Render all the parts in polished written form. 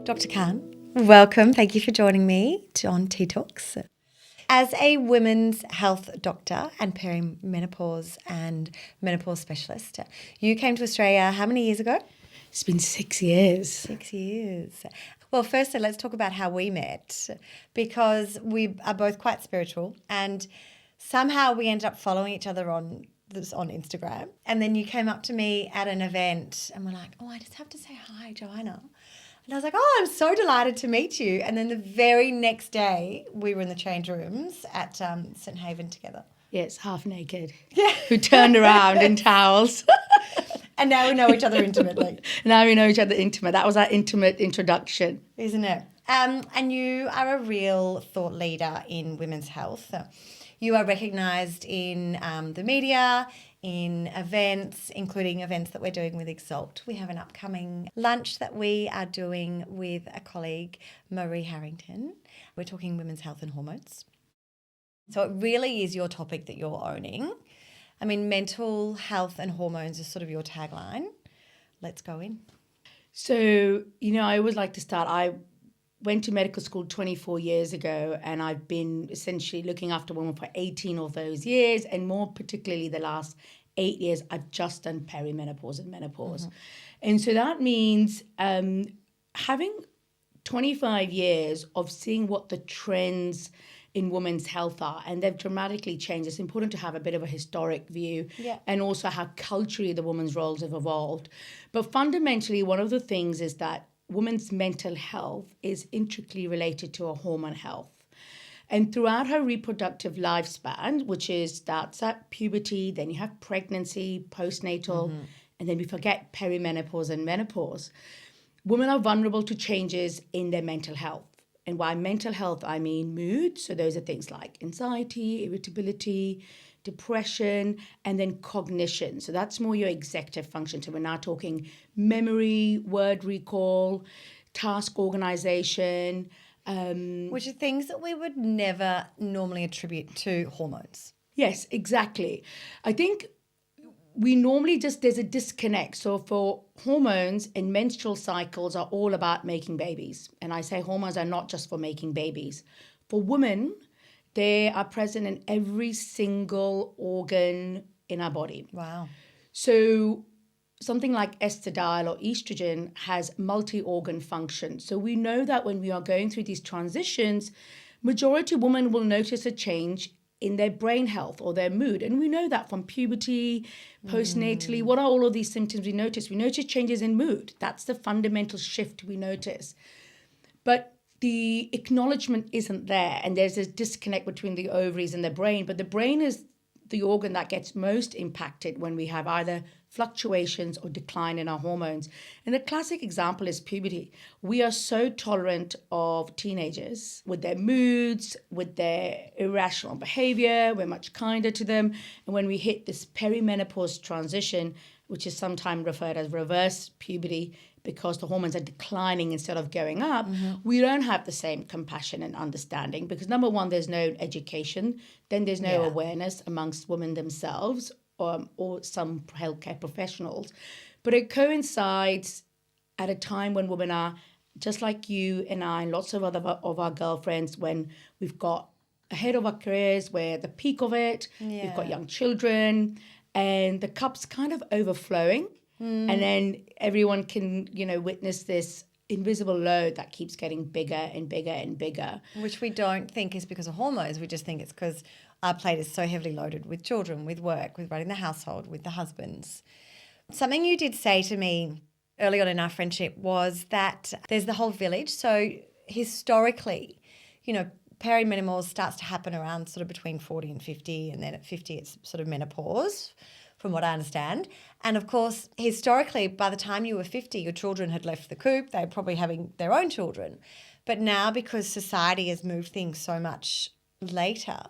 Dr. Khan, welcome. Thank you for joining me on Tea Talks. As a women's health doctor and perimenopause and menopause specialist, you came to Australia how many years ago? It's been 6 years. 6 years. Well, firstly, let's talk about how we met, because we are both quite spiritual and somehow we ended up following each other on Instagram. And then you came up to me at an event and were like, oh, I just have to say hi, Joanna. And I was like, oh, I'm so delighted to meet you. And then the very next day, we were in the change rooms at St. Haven together. Yes, half naked. Yeah. Who turned around in towels. And now we know each other intimately. Now we know each other intimate. That was our intimate introduction. Isn't it? And you are a real thought leader in women's health. You are recognised in the media, in events, including events that we're doing with Exalte. We have an upcoming lunch that we are doing with a colleague, Marie Harrington. We're talking women's health and hormones. So it really is your topic that you're owning. I mean, mental health and hormones is sort of your tagline. Let's go in. So, I always like to start. I went to medical school 24 years ago, and I've been essentially looking after women for 18 of those years, and more particularly the last 8 years, I've just done perimenopause and menopause. Mm-hmm. And so that means having 25 years of seeing what the trends in women's health are, and they've dramatically changed. It's important to have a bit of a historic view, and also how culturally the women's roles have evolved. But fundamentally, one of the things is that women's mental health is intricately related to her hormone health. And throughout her reproductive lifespan, which starts at puberty, then you have pregnancy, postnatal, and then we forget perimenopause and menopause, women are vulnerable to changes in their mental health. And by mental health, I mean mood. So those are things like anxiety, irritability, depression, and then cognition. So that's more your executive function. So we're now talking memory, word recall, task organization. Which are things that we would never normally attribute to hormones. Yes, exactly. I think we normally there's a disconnect. So for hormones and menstrual cycles are all about making babies. And I say hormones are not just for making babies. For women, they are present in every single organ in our body. Wow. So something like estradiol or estrogen has multi-organ function. So we know that when we are going through these transitions, majority of women will notice a change in their brain health or their mood. And we know that from puberty, postnatally. What are all of these symptoms we notice? We notice changes in mood. That's the fundamental shift we notice. But the acknowledgement isn't there, and there's a disconnect between the ovaries and the brain. But the brain is the organ that gets most impacted when we have either fluctuations or decline in our hormones. And the classic example is puberty. We are so tolerant of teenagers with their moods, with their irrational behavior. We're much kinder to them. And when we hit this perimenopause transition, which is sometimes referred as reverse puberty, because the hormones are declining instead of going up, we don't have the same compassion and understanding because, number one, there's no education, then there's no awareness amongst women themselves or some healthcare professionals. But it coincides at a time when women are, just like you and I and lots of other of our girlfriends, when we've got ahead of our careers, we're at the peak of it, we've got young children, and the cup's kind of overflowing. And then everyone can, witness this invisible load that keeps getting bigger and bigger and bigger. Which we don't think is because of hormones. We just think it's because our plate is so heavily loaded with children, with work, with running the household, with the husbands. Something you did say to me early on in our friendship was that there's the whole village. So historically, perimenopause starts to happen around sort of between 40 and 50, and then at 50 it's sort of menopause, from what I understand. And of course, historically, by the time you were 50, your children had left the coop. They were probably having their own children. But now, because society has moved things so much later,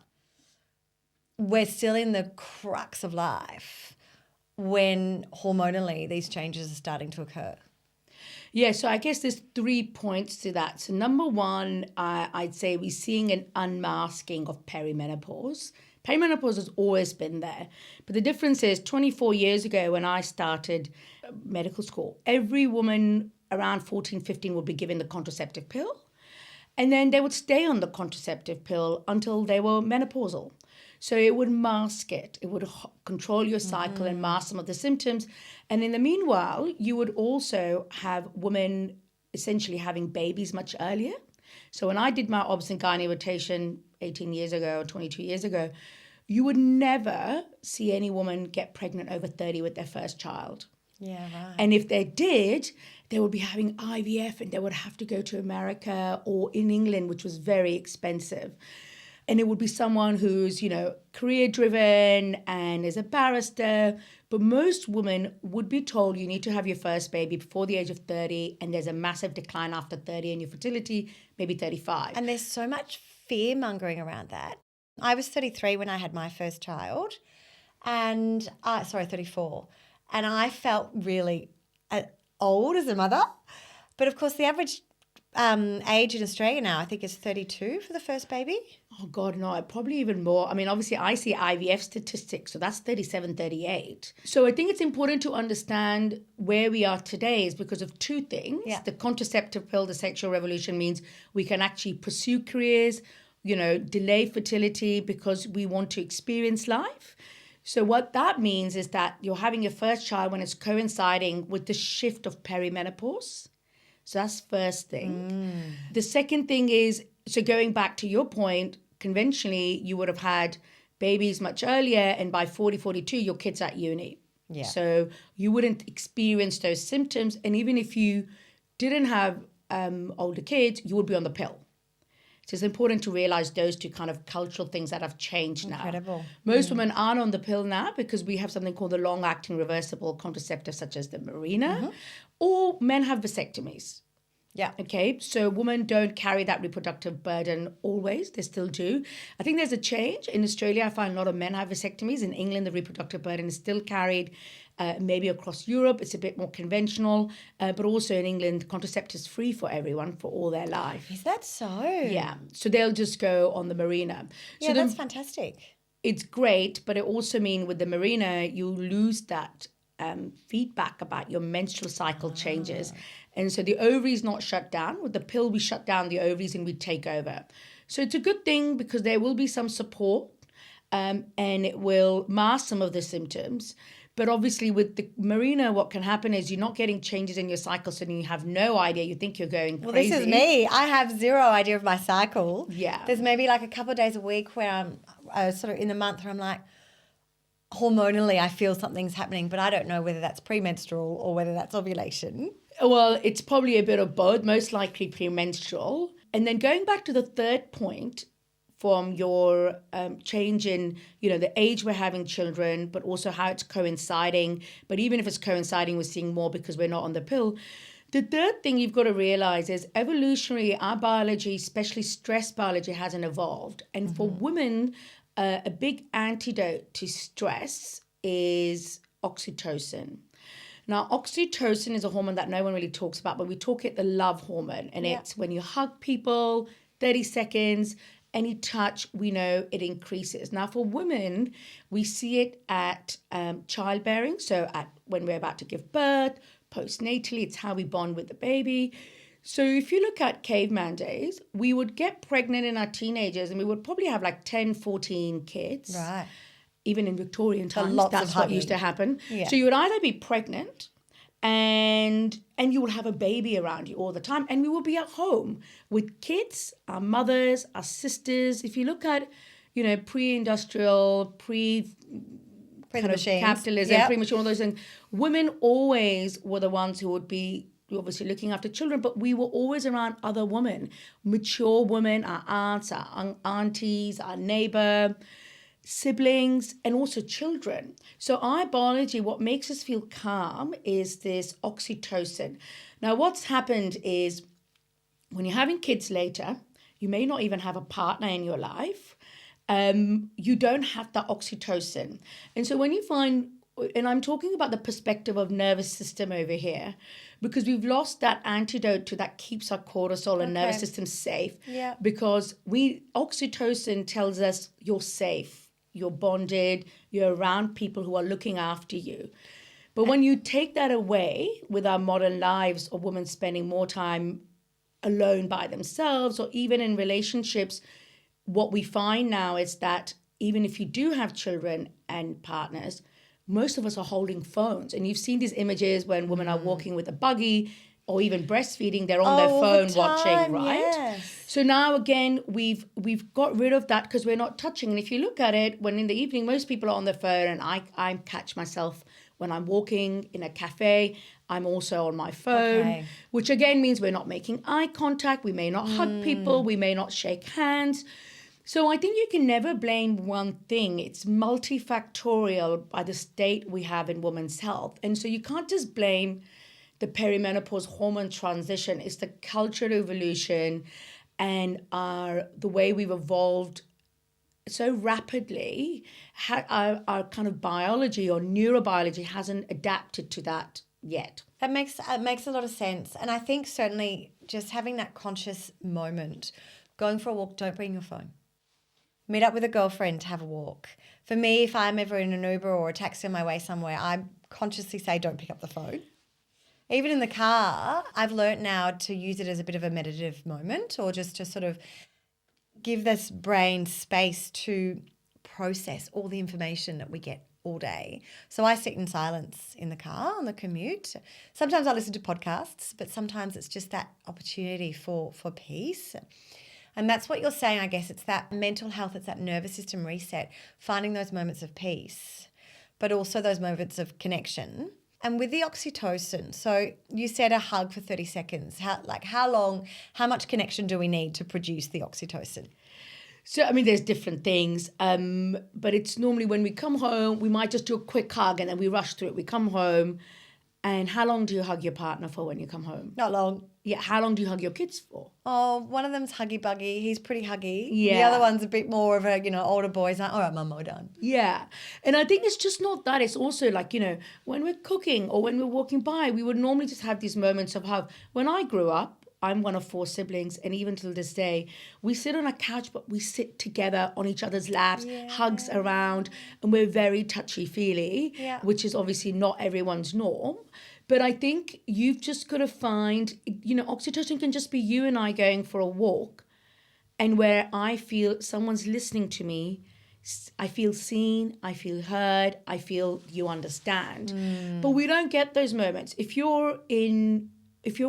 we're still in the crux of life when hormonally these changes are starting to occur. Yeah, so I guess there's 3 points to that. So number one, I'd say we're seeing an unmasking of perimenopause. Perimenopause has always been there. But the difference is 24 years ago when I started medical school, every woman around 14, 15 would be given the contraceptive pill. And then they would stay on the contraceptive pill until they were menopausal. So it would mask it. It would control your cycle and mask some of the symptoms. And in the meanwhile, you would also have women essentially having babies much earlier. So when I did my obs and gynae rotation 18 years ago or 22 years ago, you would never see any woman get pregnant over 30 with their first child. Yeah, right. And if they did, they would be having IVF and they would have to go to America or in England, which was very expensive. And it would be someone who's, career driven and is a barrister. But most women would be told you need to have your first baby before the age of 30, and there's a massive decline after 30 in your fertility, maybe 35. And there's so much fear mongering around that. I was 33 when I had my first child, and 34. And I felt really old as a mother. But of course, the average age in Australia now, I think, is 32 for the first baby. Oh, God, no, probably even more. I mean, obviously, I see IVF statistics, so that's 37, 38. So I think it's important to understand where we are today is because of 2 things. Yeah. The contraceptive pill, the sexual revolution, means we can actually pursue careers, delay fertility because we want to experience life. So what that means is that you're having your first child when it's coinciding with the shift of perimenopause. So that's first thing. The second thing is, so going back to your point, conventionally, you would have had babies much earlier, and by 40, 42, your kid's at uni. Yeah. So you wouldn't experience those symptoms. And even if you didn't have older kids, you would be on the pill. So it's important to realize those 2 kind of cultural things that have changed now. Incredible. Most women aren't on the pill now because we have something called the long-acting reversible contraceptive, such as the Mirena, or men have vasectomies. Yeah. Okay, so women don't carry that reproductive burden always. They still do. I think there's a change. In Australia, I find a lot of men have vasectomies. In England, the reproductive burden is still carried. Maybe across Europe, it's a bit more conventional. But also in England, contraceptive is free for everyone for all their life. Is that so? Yeah. So they'll just go on the Mirena. Yeah, So that's fantastic. it's great, but it also means with the Mirena, you lose that feedback about your menstrual cycle changes. And so the ovaries not shut down. With the pill, we shut down the ovaries and we take over. So it's a good thing because there will be some support and it will mask some of the symptoms. But obviously with the Mirena, what can happen is you're not getting changes in your cycle, so you have no idea. You think you're going crazy. Well, this is me. I have zero idea of my cycle. Yeah. There's maybe like a couple of days a week where I'm sort of in the month where I'm like, hormonally, I feel something's happening, but I don't know whether that's premenstrual or whether that's ovulation. Well, it's probably a bit of both, most likely premenstrual. And then going back to the third point from your change in, the age we're having children, but also how it's coinciding. But even if it's coinciding, we're seeing more because we're not on the pill. The third thing you've got to realize is evolutionary, our biology, especially stress biology, hasn't evolved. And for women, a big antidote to stress is oxytocin. Now, oxytocin is a hormone that no one really talks about, but we talk it the love hormone. And it's when you hug people, 30 seconds, any touch, we know it increases. Now, for women, we see it at childbearing. So when we're about to give birth, postnatally, it's how we bond with the baby. So if you look at caveman days, we would get pregnant in our teenagers and we would probably have like 10, 14 kids. Right. Even in Victorian times, lots that's of what hugging. used to happen. Yeah. So you would either be pregnant and you would have a baby around you all the time. And we would be at home with kids, our mothers, our sisters. If you look at, pre-industrial, capitalism, pre-machine, all those things, women always were the ones who would be obviously looking after children, but we were always around other women, mature women, our aunts, our aunties, our neighbor, siblings, and also children. So our biology, what makes us feel calm is this oxytocin. Now, what's happened is when you're having kids later, you may not even have a partner in your life. You don't have that oxytocin. And so when you find and I'm talking about the perspective of nervous system over here, because we've lost that antidote to that keeps our cortisol and nervous system safe. Yeah. Because oxytocin tells us you're safe, you're bonded, you're around people who are looking after you. But when you take that away with our modern lives of women spending more time alone by themselves or even in relationships, what we find now is that even if you do have children and partners, most of us are holding phones. And you've seen these images when women are walking with a buggy or even breastfeeding, they're on their phone watching, right? Yes. So now again, we've got rid of that because we're not touching. And if you look at it, when in the evening, most people are on their phone, and I catch myself when I'm walking in a cafe, I'm also on my phone, which again means we're not making eye contact. We may not hug people. We may not shake hands. So I think you can never blame one thing. It's multifactorial by the state we have in women's health. And so you can't just blame the perimenopause hormone transition. It's the cultural evolution and the way we've evolved so rapidly. Our kind of biology or neurobiology hasn't adapted to that yet. That makes a lot of sense. And I think certainly just having that conscious moment, going for a walk, don't bring your phone. Meet up with a girlfriend to have a walk. For me, if I'm ever in an Uber or a taxi on my way somewhere, I consciously say don't pick up the phone. Even in the car, I've learnt now to use it as a bit of a meditative moment, or just to sort of give this brain space to process all the information that we get all day. So I sit in silence in the car on the commute. Sometimes I listen to podcasts, but sometimes it's just that opportunity for peace. And that's what you're saying, I guess. It's that mental health, it's that nervous system reset, finding those moments of peace, but also those moments of connection. And with the oxytocin, so you said a hug for 30 seconds. How much connection do we need to produce the oxytocin? So, I mean, there's different things, but it's normally when we come home, we might just do a quick hug and then we rush through it. We come home, and how long do you hug your partner for when you come home? Not long. Yeah, how long do you hug your kids for? Oh, one of them's huggy buggy. He's pretty huggy. Yeah. The other one's a bit more of a, older boy. He's like, all right, Mum, we're done. Yeah. And I think it's just not that. It's also like, when we're cooking or when we're walking by, we would normally just have these moments of hug. When I grew up, I'm one of 4 siblings, and even till this day, we sit on a couch, but we sit together on each other's laps, hugs around, and we're very touchy-feely, which is obviously not everyone's norm. But I think you've just got to find, oxytocin can just be you and I going for a walk, and where I feel someone's listening to me, I feel seen, I feel heard, I feel you understand. But we don't get those moments. If you're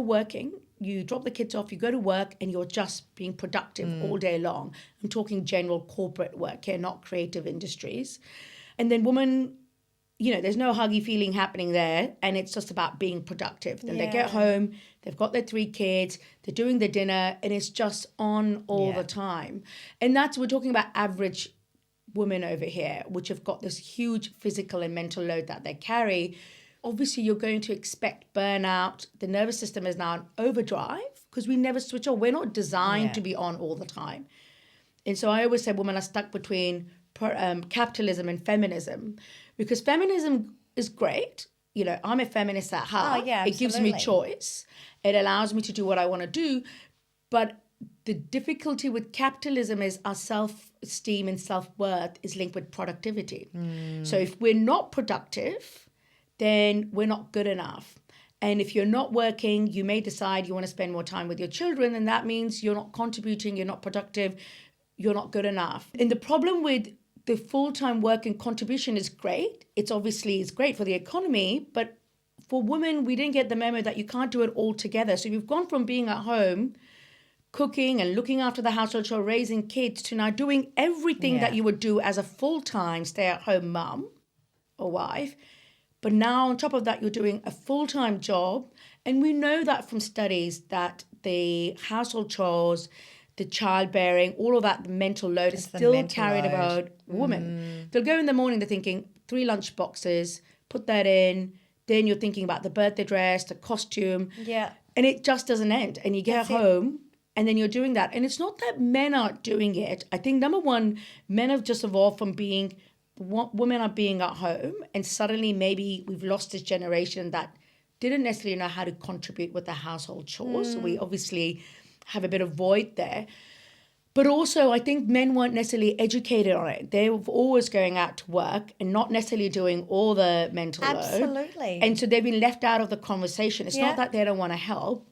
working, you drop the kids off, you go to work, and you're just being productive all day long. I'm talking general corporate work here, not creative industries. And then women, there's no huggy feeling happening there, and it's just about being productive. Then they get home, they've got their 3 kids, they're doing the dinner, and it's just on all the time. And we're talking about average women over here, which have got this huge physical and mental load that they carry. Obviously, you're going to expect burnout. The nervous system is now in overdrive because we never switch on. We're not designed to be on all the time. And so I always say women are stuck between capitalism and feminism, because feminism is great. I'm a feminist at heart. Oh, yeah, it gives me choice. It allows me to do what I want to do. But the difficulty with capitalism is our self-esteem and self-worth is linked with productivity. So if we're not productive, then we're not good enough. And if you're not working, you may decide you want to spend more time with your children, and that means you're not contributing, you're not productive, you're not good enough. And the problem with the full-time work and contribution is great. It's great for the economy, but for women, we didn't get the memo that you can't do it all together. So you've gone from being at home, cooking and looking after the household chore, raising kids, to now doing everything that you would do as a full-time stay-at-home mum or wife. But now on top of that, you're doing a full-time job. And we know that from studies that the household chores, the childbearing, all of that, the mental load is still carried about women. They'll go in the morning, they're thinking 3 lunch boxes, put that in. Then you're thinking about the birthday dress, the costume. Yeah. And it just doesn't end. And you get home and then you're doing that. And it's not that men aren't doing it. I think, number one, men have just evolved from being women are being at home, and suddenly maybe we've lost this generation that didn't necessarily know how to contribute with the household chores. So we obviously have a bit of void there. But also, I think men weren't necessarily educated on it. They were always going out to work and not necessarily doing all the mental load. Absolutely. And so they've been left out of the conversation. It's not that they don't want to help.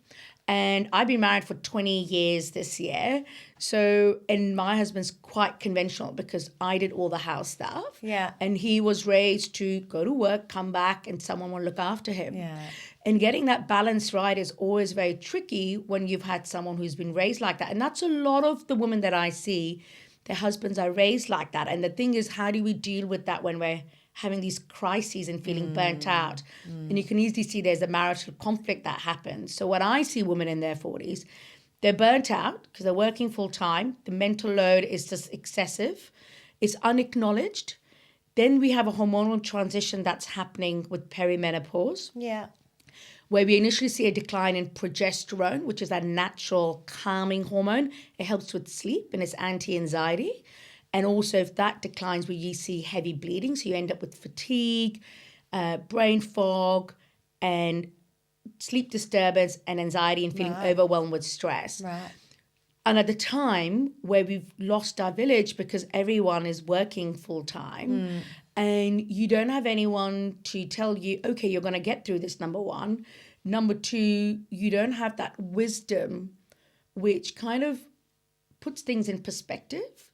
And I've been married for 20 years this year. So, and my husband's quite conventional because I did all the house stuff. Yeah. And he was raised to go to work, come back, and someone will look after him. Yeah. And getting that balance right is always very tricky when you've had someone who's been raised like that. And that's a lot of the women that I see, their husbands are raised like that. And the thing is, how do we deal with that when we're having these crises and feeling burnt out? And you can easily see there's a marital conflict that happens. So when I see women in their 40s, they're burnt out because they're working full time. The mental load is just excessive. It's unacknowledged. Then we have a hormonal transition that's happening with perimenopause. Yeah. Where we initially see a decline in progesterone, which is that natural calming hormone. It helps with sleep and it's anti-anxiety. And also if that declines, we see heavy bleeding. So you end up with fatigue, brain fog, and sleep disturbance and anxiety and feeling overwhelmed with stress. Right. And at the time where we've lost our village because everyone is working full time and you don't have anyone to tell you, okay, you're going to get through this, number one. Number two, you don't have that wisdom which kind of puts things in perspective.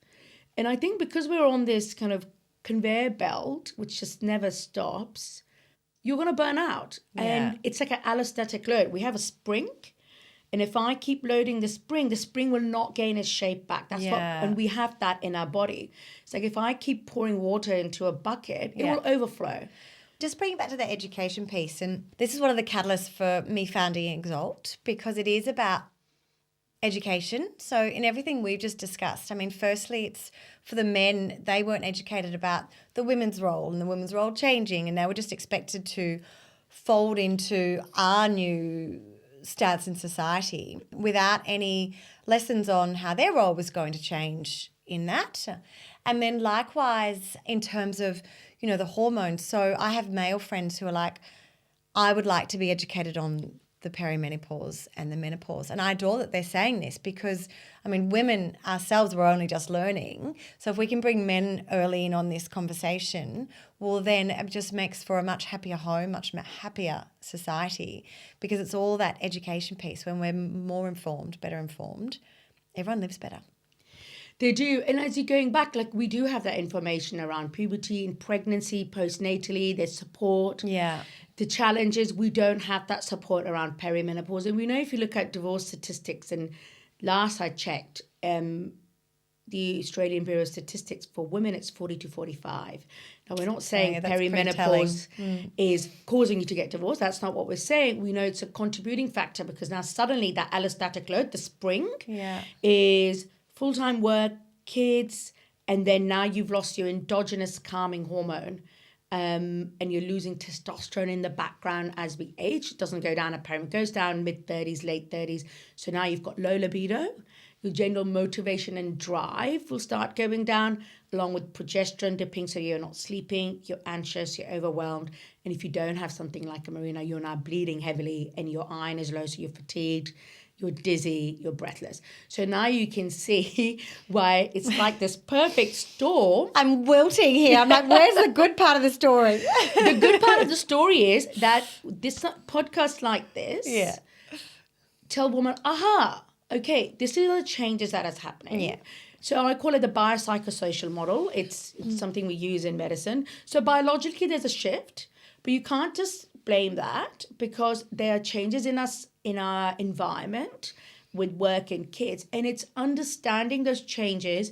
And I think because we're on this kind of conveyor belt, which just never stops, you're going to burn out. Yeah. And it's like an allostatic load. We have a spring. And if I keep loading the spring will not gain its shape back. That's what, and we have that in our body. It's like if I keep pouring water into a bucket, it will overflow. Just bring it back to the education piece. And this is one of the catalysts for me founding Exalte, because it is about education. So in everything we've just discussed, I mean, firstly, it's for the men, they weren't educated about the women's role and the women's role changing, and they were just expected to fold into our new stance in society without any lessons on how their role was going to change in that. And then likewise, in terms of, you know, the hormones. So I have male friends who are like, I would like to be educated on the perimenopause and the menopause. And I adore that they're saying this because, I mean, women ourselves were only just learning. So if we can bring men early in on this conversation, well, then it just makes for a much happier home, much happier society, because it's all that education piece. When we're more informed, better informed, everyone lives better. They do. And as you're going back, like we do have that information around puberty and pregnancy, postnatally, there's support. Yeah. The challenge is we don't have that support around perimenopause. And we know if you look at divorce statistics, and last I checked, the Australian Bureau of Statistics for women, it's 40 to 45. Now, we're not saying perimenopause is causing you to get divorced. That's not what we're saying. We know it's a contributing factor because now suddenly that allostatic load, the spring, is full-time work, kids, and then now you've lost your endogenous calming hormone. And you're losing testosterone in the background as we age. It doesn't go down at perimenopause, it goes down mid-30s, late 30s. So now you've got low libido. Your general motivation and drive will start going down, along with progesterone dipping, so you're not sleeping, you're anxious, you're overwhelmed. And if you don't have something like a Mirena, you're now bleeding heavily and your iron is low, so you're fatigued, you're dizzy, you're breathless. So now you can see why it's like this perfect storm. I'm wilting here. I'm like, where's the good part of the story? The good part of the story is that this podcast like this tell women, aha, okay, this is the changes that is happening. Yeah. So I call it the biopsychosocial model. It's something we use in medicine. So biologically, there's a shift, but you can't just blame that because there are changes in us, in our environment with work and kids. And it's understanding those changes.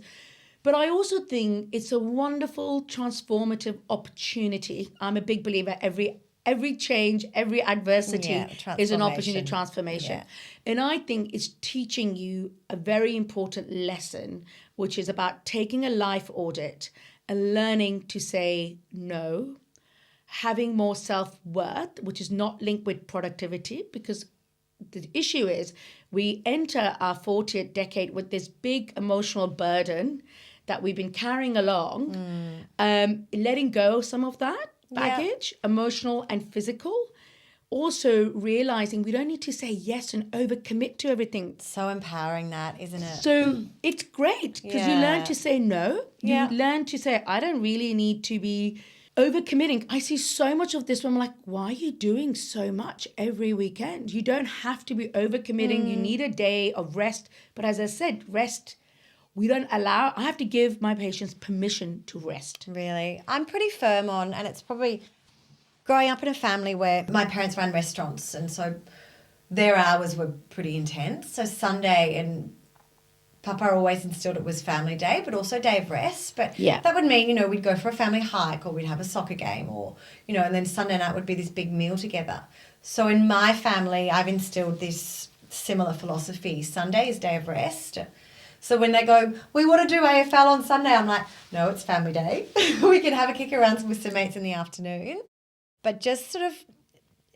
But I also think it's a wonderful transformative opportunity. I'm a big believer every change, every adversity is an opportunity to transformation. Yeah. And I think it's teaching you a very important lesson, which is about taking a life audit and learning to say no, having more self-worth, which is not linked with productivity, because the issue is we enter our 40th decade with this big emotional burden that we've been carrying along, letting go of some of that baggage, emotional and physical. Also realizing we don't need to say yes and overcommit to everything. So empowering that, isn't it? So it's great because you learn to say no. You learn to say, I don't really need to be overcommitting. I see so much of this where I'm like, why are you doing so much every weekend? You don't have to be overcommitting. You need a day of rest. But as I said, rest, we don't allow, I have to give my patients permission to rest. Really? I'm pretty firm on, and it's probably growing up in a family where my parents ran restaurants, and so their hours were pretty intense. So Sunday, and Papa always instilled it was family day, but also day of rest. But that would mean, we'd go for a family hike, or we'd have a soccer game, or, and then Sunday night would be this big meal together. So in my family, I've instilled this similar philosophy. Sunday is day of rest. So when they go, we want to do AFL on Sunday, I'm like, no, it's family day. We can have a kick around with some mates in the afternoon. But just sort of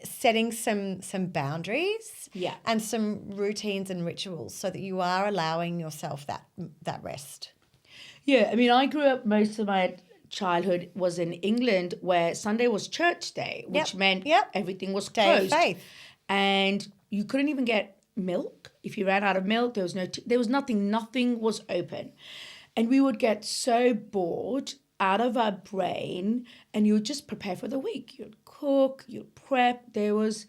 setting some boundaries and some routines and rituals so that you are allowing yourself that rest. Yeah, I mean, I grew up, most of my childhood was in England, where Sunday was church day, which meant everything was closed. Day of faith. And you couldn't even get milk. If you ran out of milk, there was nothing was open. And we would get so bored out of our brain, and you would just prepare for the week. You'd cook, you'd prep. There was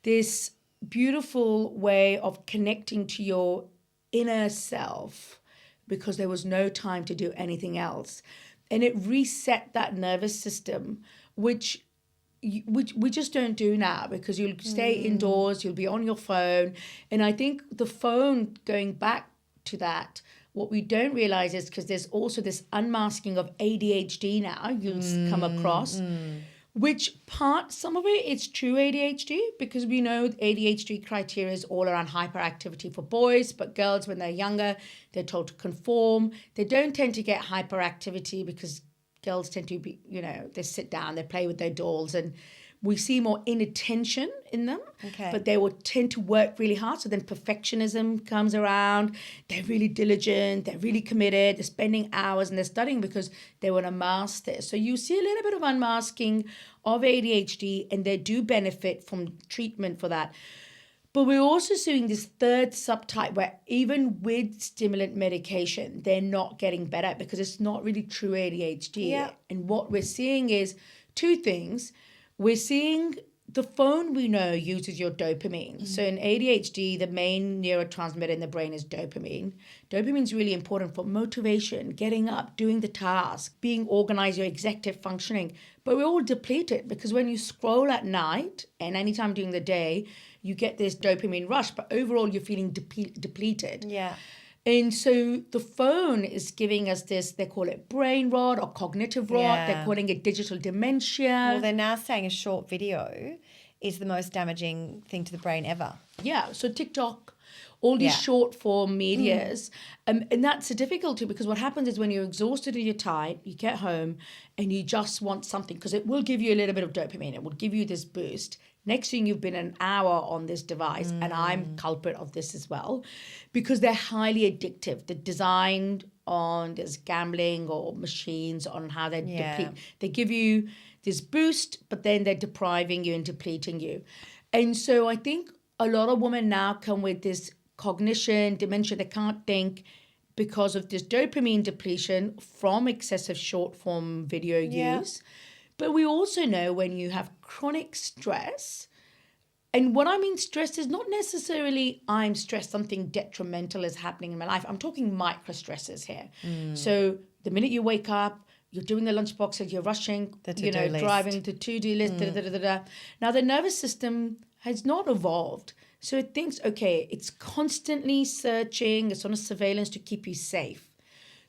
this beautiful way of connecting to your inner self because there was no time to do anything else. And it reset that nervous system, which we just don't do now, because you'll stay indoors, you'll be on your phone. And I think the phone, going back to that, what we don't realize is, because there's also this unmasking of ADHD now you'll come across, which some of it is true ADHD, because we know ADHD criteria is all around hyperactivity for boys, but girls, when they're younger, they're told to conform. They don't tend to get hyperactivity because girls tend to be, they sit down, they play with their dolls, and we see more inattention in them, but they will tend to work really hard. So then perfectionism comes around. They're really diligent. They're really committed. They're spending hours and they're studying because they want to master. So you see a little bit of unmasking of ADHD, and they do benefit from treatment for that. But we're also seeing this third subtype where even with stimulant medication, they're not getting better because it's not really true ADHD. Yeah. And what we're seeing is two things. We're seeing the phone, we know, uses your dopamine. So in ADHD, the main neurotransmitter in the brain is dopamine. Dopamine is really important for motivation, getting up, doing the task, being organized, your executive functioning. But we're all depleted because when you scroll at night and anytime during the day, you get this dopamine rush, but overall you're feeling depleted. Yeah. And so the phone is giving us this, they call it brain rot or cognitive rot. Yeah. They're calling it digital dementia. Well, they're now saying a short video is the most damaging thing to the brain ever. Yeah, so TikTok, all these short form medias. And that's the difficulty, because what happens is when you're exhausted and you're tired, you get home and you just want something, because it will give you a little bit of dopamine. It will give you this boost. Next thing, you've been an hour on this device, and I'm culprit of this as well, because they're highly addictive. They're designed on this gambling or machines on how they deplete. They give you this boost, but then they're depriving you and depleting you. And so I think a lot of women now come with this cognition, dementia, they can't think because of this dopamine depletion from excessive short form video use. But we also know when you have chronic stress, and what I mean stress is not necessarily I'm stressed, something detrimental is happening in my life. I'm talking micro stresses here. So the minute you wake up, you're doing the lunchbox and you're rushing, driving the to-do list. Now the nervous system has not evolved. So it thinks, okay, it's constantly searching, it's on a surveillance to keep you safe.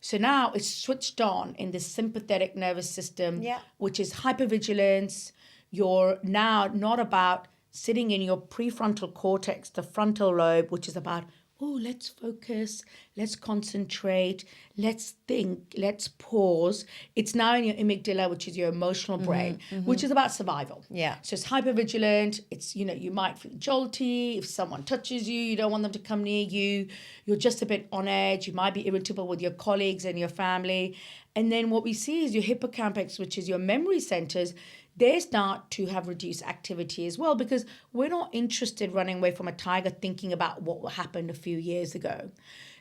So now it's switched on in the sympathetic nervous system, which is hypervigilance. You're now not about sitting in your prefrontal cortex, the frontal lobe, which is about oh, let's focus, let's concentrate, let's think, let's pause. It's now in your amygdala, which is your emotional brain, which is about survival. Yeah. So it's hypervigilant. It's, you might feel jolty. If someone touches you, you don't want them to come near you. You're just a bit on edge. You might be irritable with your colleagues and your family. And then what we see is your hippocampus, which is your memory centers, they start to have reduced activity as well, because we're not interested running away from a tiger thinking about what happened a few years ago.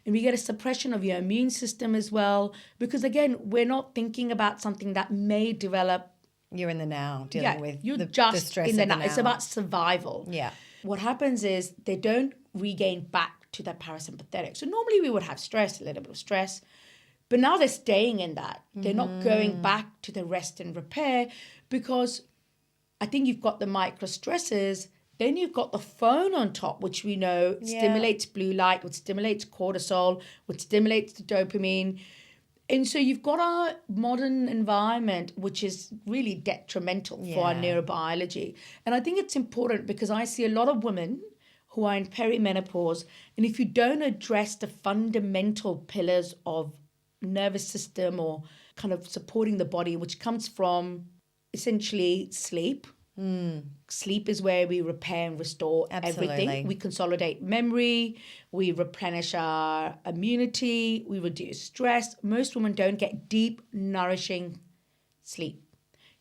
And we get a suppression of your immune system as well, because again, we're not thinking about something that may develop. You're in the now, dealing with you're the just stress in the of the now. It's now. about survival. Yeah. What happens is they don't regain back to that parasympathetic. So normally we would have stress, a little bit of stress, but now they're staying in that. They're not going back to the rest and repair, because I think you've got the micro stresses, then you've got the phone on top, which we know stimulates blue light, which stimulates cortisol, which stimulates the dopamine. And so you've got our modern environment, which is really detrimental for our neurobiology. And I think it's important because I see a lot of women who are in perimenopause, and if you don't address the fundamental pillars of nervous system or kind of supporting the body, which comes from essentially sleep. Sleep is where we repair and restore everything. We consolidate memory, we replenish our immunity, we reduce stress. Most women don't get deep, nourishing sleep.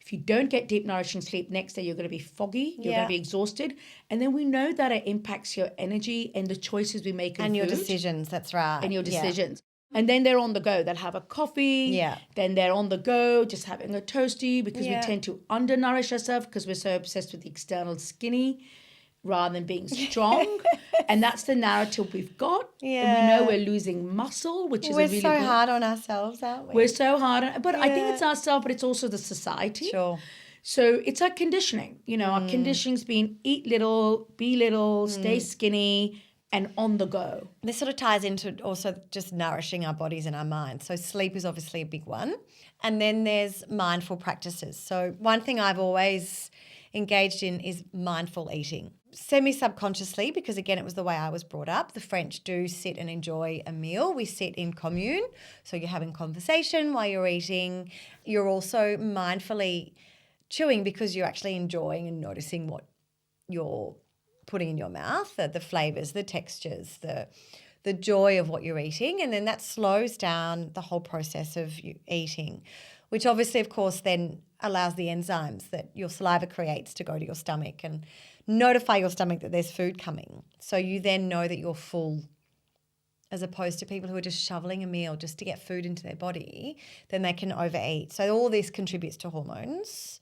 If you don't get deep, nourishing sleep, next day you're going to be foggy, you're going to be exhausted. And then we know that it impacts your energy and the choices we make in And your food. decisions, that's right. And your decisions. And then they're on the go. They'll have a coffee. Yeah. Then they're on the go, just having a toasty, because we tend to undernourish ourselves because we're so obsessed with the external skinny rather than being strong. And that's the narrative we've got. Yeah. And we know we're losing muscle, which is We're a really so good... hard on ourselves, aren't we? We're so hard on... But I think it's ourselves, but it's also the society. Sure. So it's our conditioning. Our conditioning's been eat little, be little, stay skinny, and on the go. This sort of ties into also just nourishing our bodies and our minds. So sleep is obviously a big one. And then there's mindful practices. So one thing I've always engaged in is mindful eating. Semi-subconsciously, because again, it was the way I was brought up. The French do sit and enjoy a meal. We sit in commune. So you're having conversation while you're eating. You're also mindfully chewing because you're actually enjoying and noticing what you're putting in your mouth, the flavors, the textures, the joy of what you're eating. And then that slows down the whole process of you eating, which obviously, of course, then allows the enzymes that your saliva creates to go to your stomach and notify your stomach that there's food coming. So you then know that you're full, as opposed to people who are just shoveling a meal just to get food into their body, then they can overeat. So all this contributes to hormones.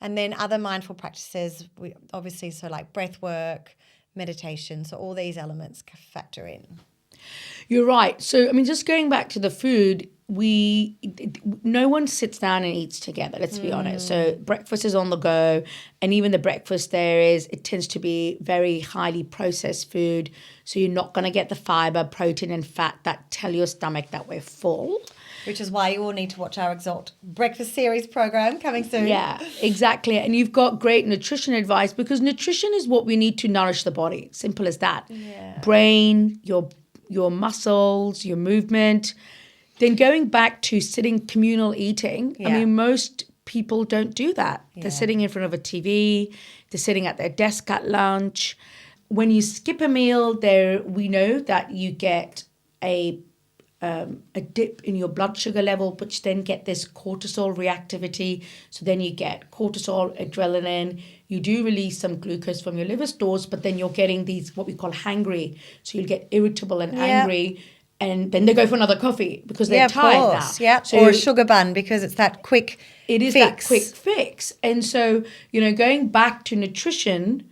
And then other mindful practices, obviously, so like breath work, meditation, so all these elements factor in. You're right. So, I mean, just going back to the food, no one sits down and eats together, let's be honest. So breakfast is on the go, and even the breakfast it tends to be very highly processed food. So you're not going to get the fiber, protein and fat that tell your stomach that we're full. Which is why you all need to watch our Exalte breakfast series program coming soon. Yeah, exactly. And you've got great nutrition advice, because nutrition is what we need to nourish the body. Simple as that. Yeah. Brain, your muscles, your movement. Then going back to sitting communal eating, I mean, most people don't do that. Yeah. They're sitting in front of a TV. They're sitting at their desk at lunch. When you skip a meal, we know that you get a dip in your blood sugar level, which then get this cortisol reactivity. So then you get cortisol, adrenaline. You do release some glucose from your liver stores, but then you're getting these what we call hangry. So you'll get irritable and angry. And then they go for another coffee because they're tired now. Yeah, so, or a sugar bun because it's that quick It is that quick fix. And so, going back to nutrition,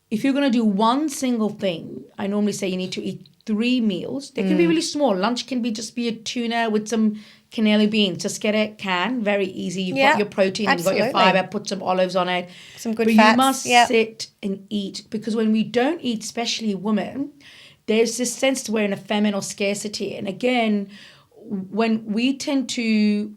if you're going to do one single thing, I normally say you need to eat 3 meals. They can be really small. Lunch can just be a tuna with some cannella beans. Just get a can, very easy. You've got your protein, you've got your fiber, put some olives on it. Some good fats. But you must sit and eat, because when we don't eat, especially women, there's this sense that we're in a famine or scarcity. And again, when we tend to,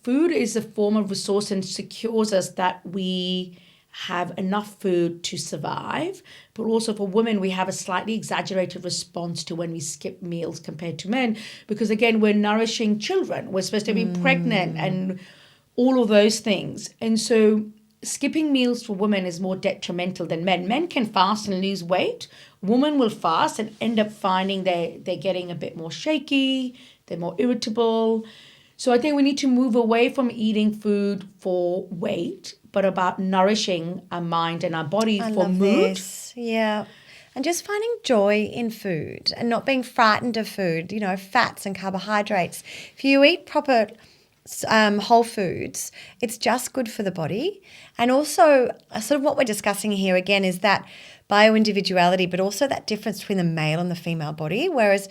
food is a form of resource and secures us that we have enough food to survive, but also for women, we have a slightly exaggerated response to when we skip meals compared to men, because again, we're nourishing children. We're supposed to be pregnant and all of those things. And so skipping meals for women is more detrimental than men. Men can fast and lose weight. Women will fast and end up finding they're getting a bit more shaky, they're more irritable. So I think we need to move away from eating food for weight, but about nourishing our mind and our body for mood. This. Yeah. And just finding joy in food and not being frightened of food, fats and carbohydrates. If you eat proper whole foods, it's just good for the body. And also sort of what we're discussing here again is that bio-individuality, but also that difference between the male and the female body, whereas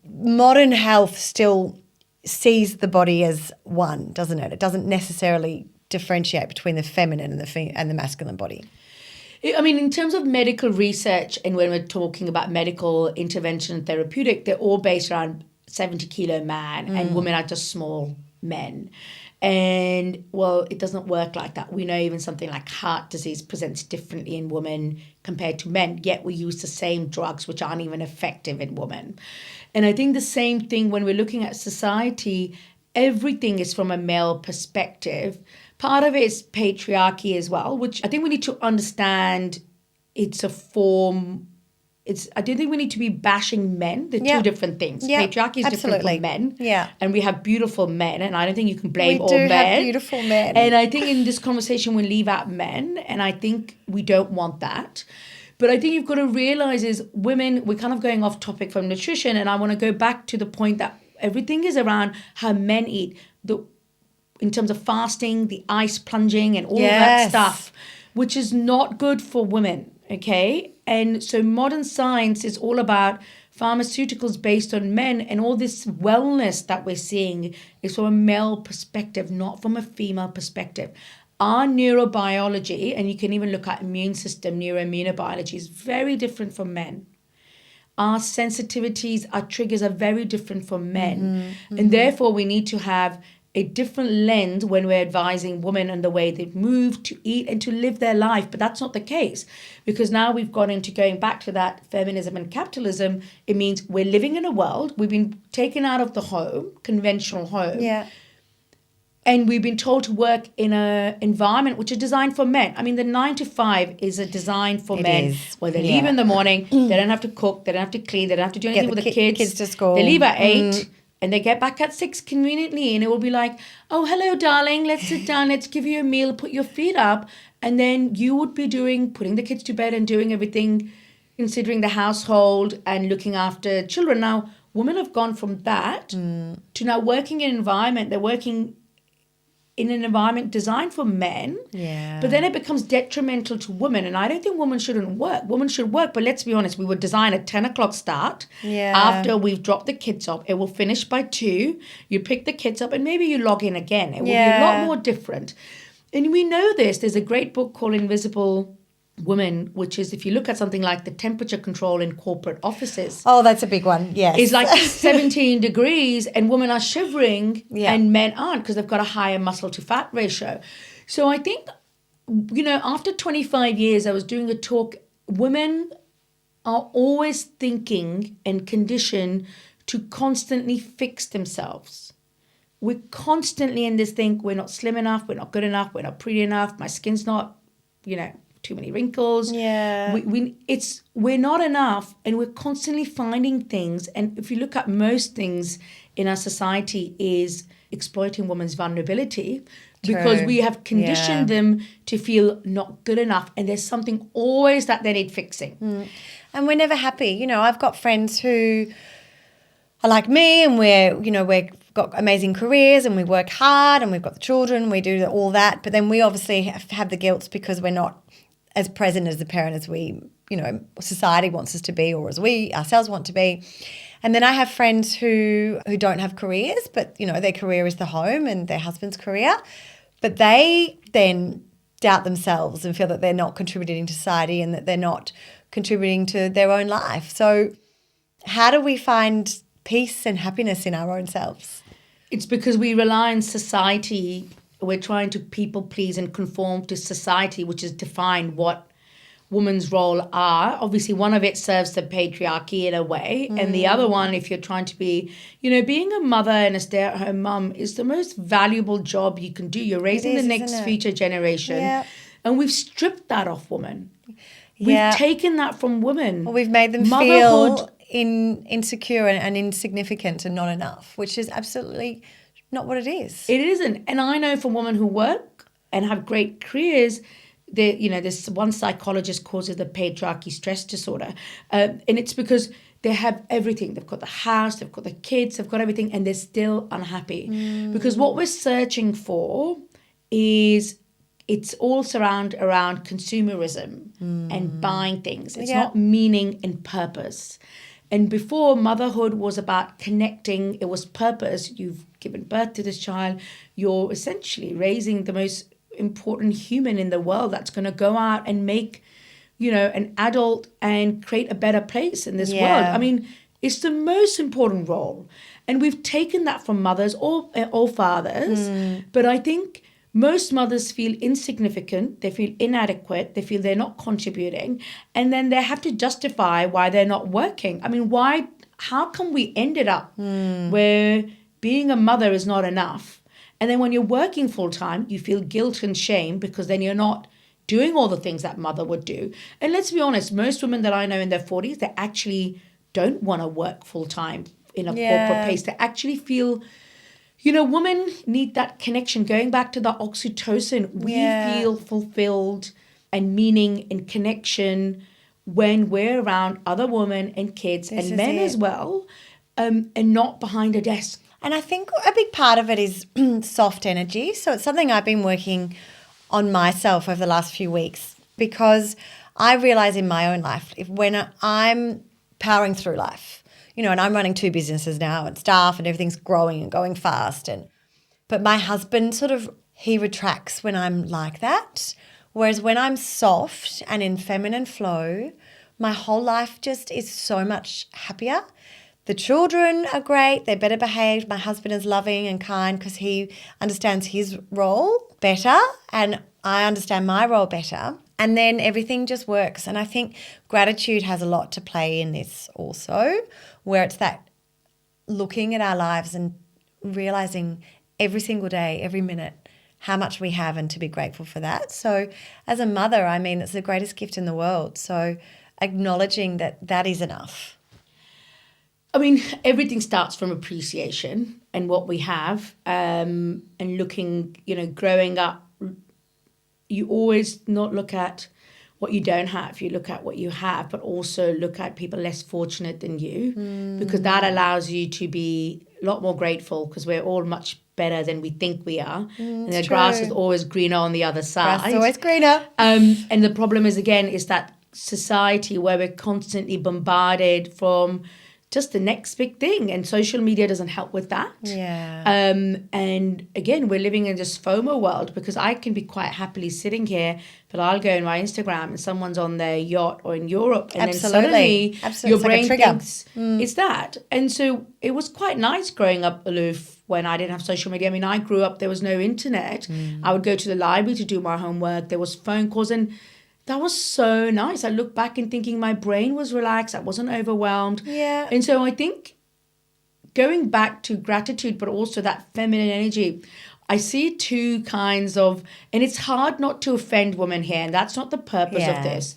modern health still sees the body as one, doesn't it? It doesn't necessarily differentiate between the feminine and the masculine body. I mean, in terms of medical research, and when we're talking about medical intervention and therapeutic, they're all based around 70-kilo man, and women are just small men. And, well, it doesn't work like that. We know even something like heart disease presents differently in women compared to men, yet we use the same drugs which aren't even effective in women. And I think the same thing when we're looking at society, everything is from a male perspective. Part of it is patriarchy as well, which I think we need to understand it's a form. I don't think we need to be bashing men. They're two different things. Patriarchy is different from men. Yeah. And we have beautiful men, and I don't think you can blame all men. We men. do have beautiful men. And I think in this conversation we leave out men, and I think we don't want that. But I think you've got to realize is women, we're kind of going off topic from nutrition, and I want to go back to the point that everything is around how men eat. In terms of fasting, the ice plunging and all of that stuff, which is not good for women, okay? And so modern science is all about pharmaceuticals based on men, and all this wellness that we're seeing is from a male perspective, not from a female perspective. Our neurobiology, and you can even look at immune system, neuroimmunobiology, is very different from men. Our sensitivities, our triggers are very different from men. And therefore, we need to have a different lens when we're advising women on the way they move, to eat, and to live their life. But that's not the case, because now we've gone into going back to that feminism and capitalism. It means we're living in a world, we've been taken out of the home, conventional home. Yeah. And we've been told to work in an environment which is designed for men. I mean, the 9 to 5 is a design for men. Well, they leave in the morning, they don't have to cook, they don't have to clean, they don't have to do anything with the kids. Kids to school. They leave at 8. And they get back at 6 conveniently, and it will be like, oh, hello, darling, let's sit down, let's give you a meal, put your feet up. And then you would be putting the kids to bed and doing everything, considering the household and looking after children. Now, women have gone from that to now working in an environment, they're working in an environment designed for men, but then it becomes detrimental to women. And I don't think women shouldn't work. Women should work, but let's be honest, we would design a 10 o'clock start. After we've dropped the kids off, it will finish by 2. You pick the kids up and maybe you log in again. It will be a lot more different. And we know this. There's a great book called Invisible Women, which is, if you look at something like the temperature control in corporate offices. Oh, that's a big one, yes. It's like 17 degrees and women are shivering and men aren't, because they've got a higher muscle to fat ratio. So I think, after 25 years, I was doing a talk, women are always thinking and conditioned to constantly fix themselves. We're constantly in this thing, we're not slim enough, we're not good enough, we're not pretty enough, my skin's not, too many wrinkles. We're not enough, and we're constantly finding things. And if you look at most things in our society is exploiting women's vulnerability, because we have conditioned them to feel not good enough, and there's something always that they need fixing. And we're never happy. I've got friends who are like me, and we've got amazing careers and we work hard and we've got the children, we do all that, but then we obviously have the guilt because we're not as present as the parent as we, society wants us to be, or as we ourselves want to be. And then I have friends who don't have careers, but, their career is the home and their husband's career, but they then doubt themselves and feel that they're not contributing to society and that they're not contributing to their own life. So how do we find peace and happiness in our own selves? It's because we rely on society we're trying to people please and conform to society, which is define what women's role are. Obviously, one of it serves the patriarchy in a way, and the other one, if you're trying to be, being a mother and a stay-at-home mum is the most valuable job you can do. You're raising the next future generation, and we've stripped that off women. We've taken that from women. Well, we've made them feel insecure and insignificant and not enough, which is absolutely not what it is. It isn't. And I know from women who work and have great careers, this one psychologist calls it the patriarchy stress disorder. And it's because they have everything. They've got the house, they've got the kids, they've got everything, and they're still unhappy. Because what we're searching for is, it's all around consumerism and buying things. It's not meaning and purpose. And before, motherhood was about connecting. It was purpose. You've given birth to this child. You're essentially raising the most important human in the world that's going to go out and make, an adult and create a better place in this world. I mean, it's the most important role. And we've taken that from mothers or fathers. But I think most mothers feel insignificant, they feel inadequate, they feel they're not contributing, and then they have to justify why they're not working. I mean, how come we ended up where being a mother is not enough? And then when you're working full time, you feel guilt and shame because then you're not doing all the things that mother would do. And let's be honest, most women that I know in their 40s, they actually don't want to work full time in a corporate place. They actually feel... women need that connection. Going back to the oxytocin, we feel fulfilled and meaning and connection when we're around other women and kids and men as well, and not behind a desk. And I think a big part of it is soft energy. So it's something I've been working on myself over the last few weeks, because I realize in my own life, when I'm powering through life, and I'm running 2 businesses now and staff and everything's growing and going fast. But my husband he retracts when I'm like that. Whereas when I'm soft and in feminine flow, my whole life just is so much happier. The children are great. They're better behaved. My husband is loving and kind because he understands his role better and I understand my role better. And then everything just works. And I think gratitude has a lot to play in this also, where it's that looking at our lives and realizing every single day, every minute, how much we have and to be grateful for that. So as a mother, I mean, it's the greatest gift in the world. So acknowledging that is enough. I mean, everything starts from appreciation and what we have, and looking, growing up, you always not look at what you don't have. You look at what you have, but also look at people less fortunate than you, because that allows you to be a lot more grateful, because we're all much better than we think we are. And the grass is always greener on the other side. Grass is always greener. And the problem is that society where we're constantly bombarded from just the next big thing, and social media doesn't help with that. And again, we're living in this FOMO world, because I can be quite happily sitting here, but I'll go on my Instagram and someone's on their yacht or in Europe, and then suddenly your brain thinks it's that. And so it was quite nice growing up aloof when I didn't have social media. I mean, I grew up, there was no internet. I would go to the library to do my homework. There was phone calls, and that was so nice. I look back and thinking my brain was relaxed. I wasn't overwhelmed. Yeah. And so I think going back to gratitude, but also that feminine energy, I see two kinds of, and it's hard not to offend women here, and that's not the purpose of this.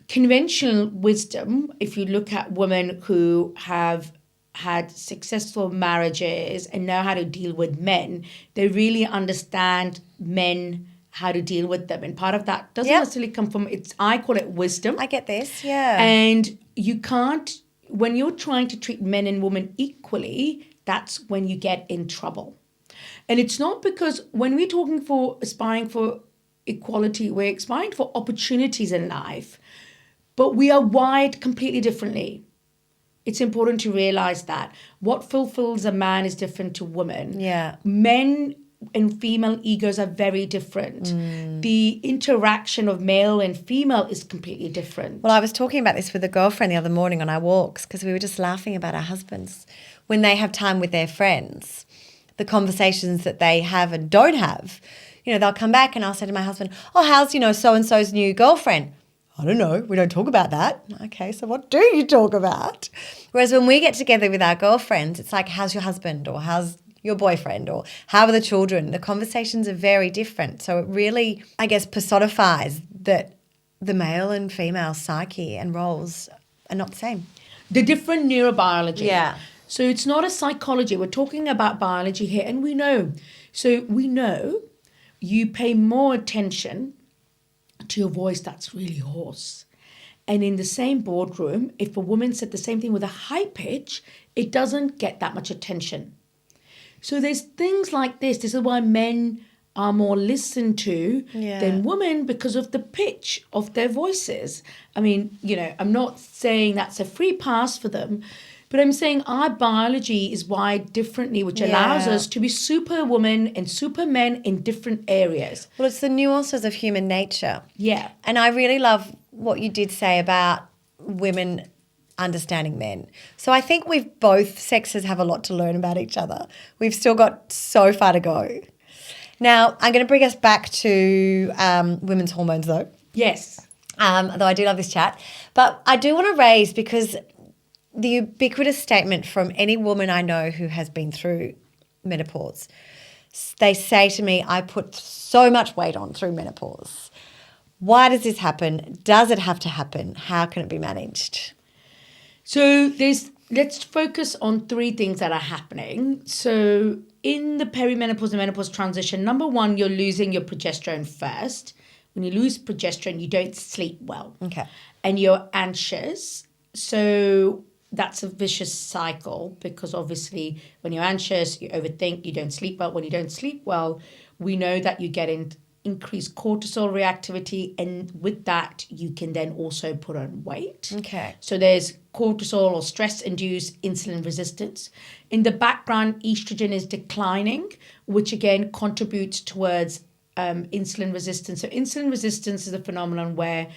Conventional wisdom, if you look at women who have had successful marriages and know how to deal with men, they really understand men, how to deal with them. And part of that doesn't necessarily come from, I call it wisdom. I get this, yeah. And you can't, when you're trying to treat men and women equally, that's when you get in trouble. And it's not because when we're aspiring for equality, we're aspiring for opportunities in life, but we are wired completely differently. It's important to realize that. What fulfills a man is different to women. Yeah. Men and female egos are very different. The interaction of male and female is completely different. Well, I was talking about this with a girlfriend the other morning on our walks, because we were just laughing about our husbands. When they have time with their friends, the conversations that they have and don't have. You know, they'll come back and I'll say to my husband, oh, how's, so-and-so's new girlfriend? I don't know. We don't talk about that. Okay, so what do you talk about? Whereas when we get together with our girlfriends, it's like, how's your husband, or how's your boyfriend, or how are the children? The conversations are very different. So it really, I guess, personifies that the male and female psyche and roles are not the same. The different neurobiology. Yeah. So it's not a psychology. We're talking about biology here, and we know. So we know you pay more attention to your voice that's really hoarse. And in the same boardroom, if a woman said the same thing with a high pitch, it doesn't get that much attention. So there's things like this. This is why men are more listened to than women, because of the pitch of their voices. I mean, I'm not saying that's a free pass for them, but I'm saying our biology is wired differently, which allows us to be superwoman and supermen in different areas. Well, it's the nuances of human nature. Yeah. And I really love what you did say about women understanding men. So I think both sexes have a lot to learn about each other. We've still got so far to go. Now, I'm going to bring us back to women's hormones, though. Yes. Though I do love this chat. But I do want to raise, because the ubiquitous statement from any woman I know who has been through menopause, they say to me, I put so much weight on through menopause. Why does this happen? Does it have to happen? How can it be managed? So let's focus on three things that are happening. So in the perimenopause and menopause transition, number one, you're losing your progesterone first. When you lose progesterone, you don't sleep well. Okay. And you're anxious. So that's a vicious cycle, because obviously when you're anxious, you overthink, you don't sleep well. When you don't sleep well, we know that you get increased cortisol reactivity, and with that, you can then also put on weight. Okay. So there's cortisol or stress-induced insulin resistance. In the background, estrogen is declining, which again contributes towards insulin resistance. So insulin resistance is a phenomenon where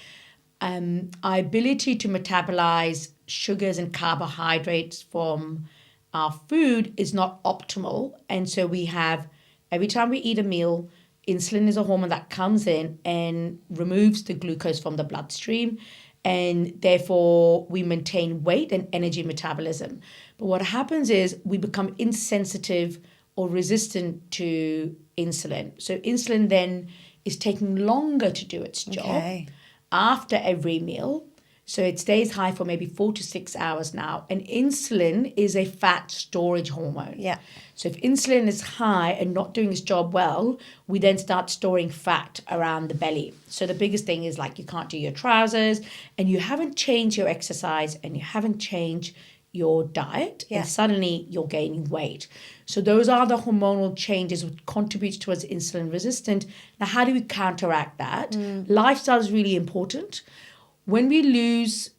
our ability to metabolize sugars and carbohydrates from our food is not optimal. And so we have, every time we eat a meal, insulin is a hormone that comes in and removes the glucose from the bloodstream. And therefore, we maintain weight and energy metabolism. But what happens is we become insensitive or resistant to insulin. So insulin then is taking longer to do its job after every meal. So it stays high for maybe 4 to 6 hours now. And insulin is a fat storage hormone. Yeah. So if insulin is high and not doing its job well, we then start storing fat around the belly. So the biggest thing is, like, you can't do your trousers, and you haven't changed your exercise, and you haven't changed your diet, and suddenly you're gaining weight. So those are the hormonal changes which contribute towards insulin resistant. Now, how do we counteract that? Lifestyle is really important. When we lose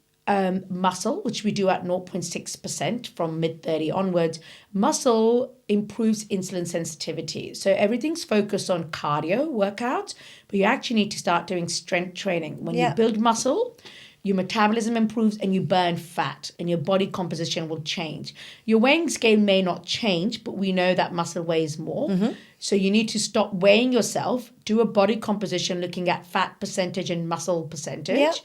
muscle, which we do at 0.6% from mid-30 onwards, muscle improves insulin sensitivity. So everything's focused on cardio workouts, but you actually need to start doing strength training. When you build muscle, your metabolism improves and you burn fat, and your body composition will change. Your weighing scale may not change, but we know that muscle weighs more. So you need to stop weighing yourself, do a body composition looking at fat percentage and muscle percentage.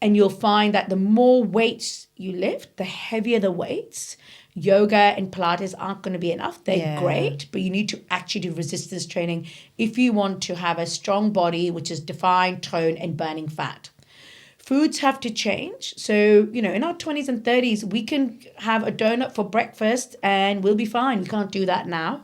And you'll find that the more weights you lift, the heavier the weights. Yoga and Pilates aren't going to be enough. They're great, but you need to actually do resistance training if you want to have a strong body, which is defined, tone, and burning fat. Foods have to change. So, in our 20s and 30s, we can have a donut for breakfast and we'll be fine. We can't do that now.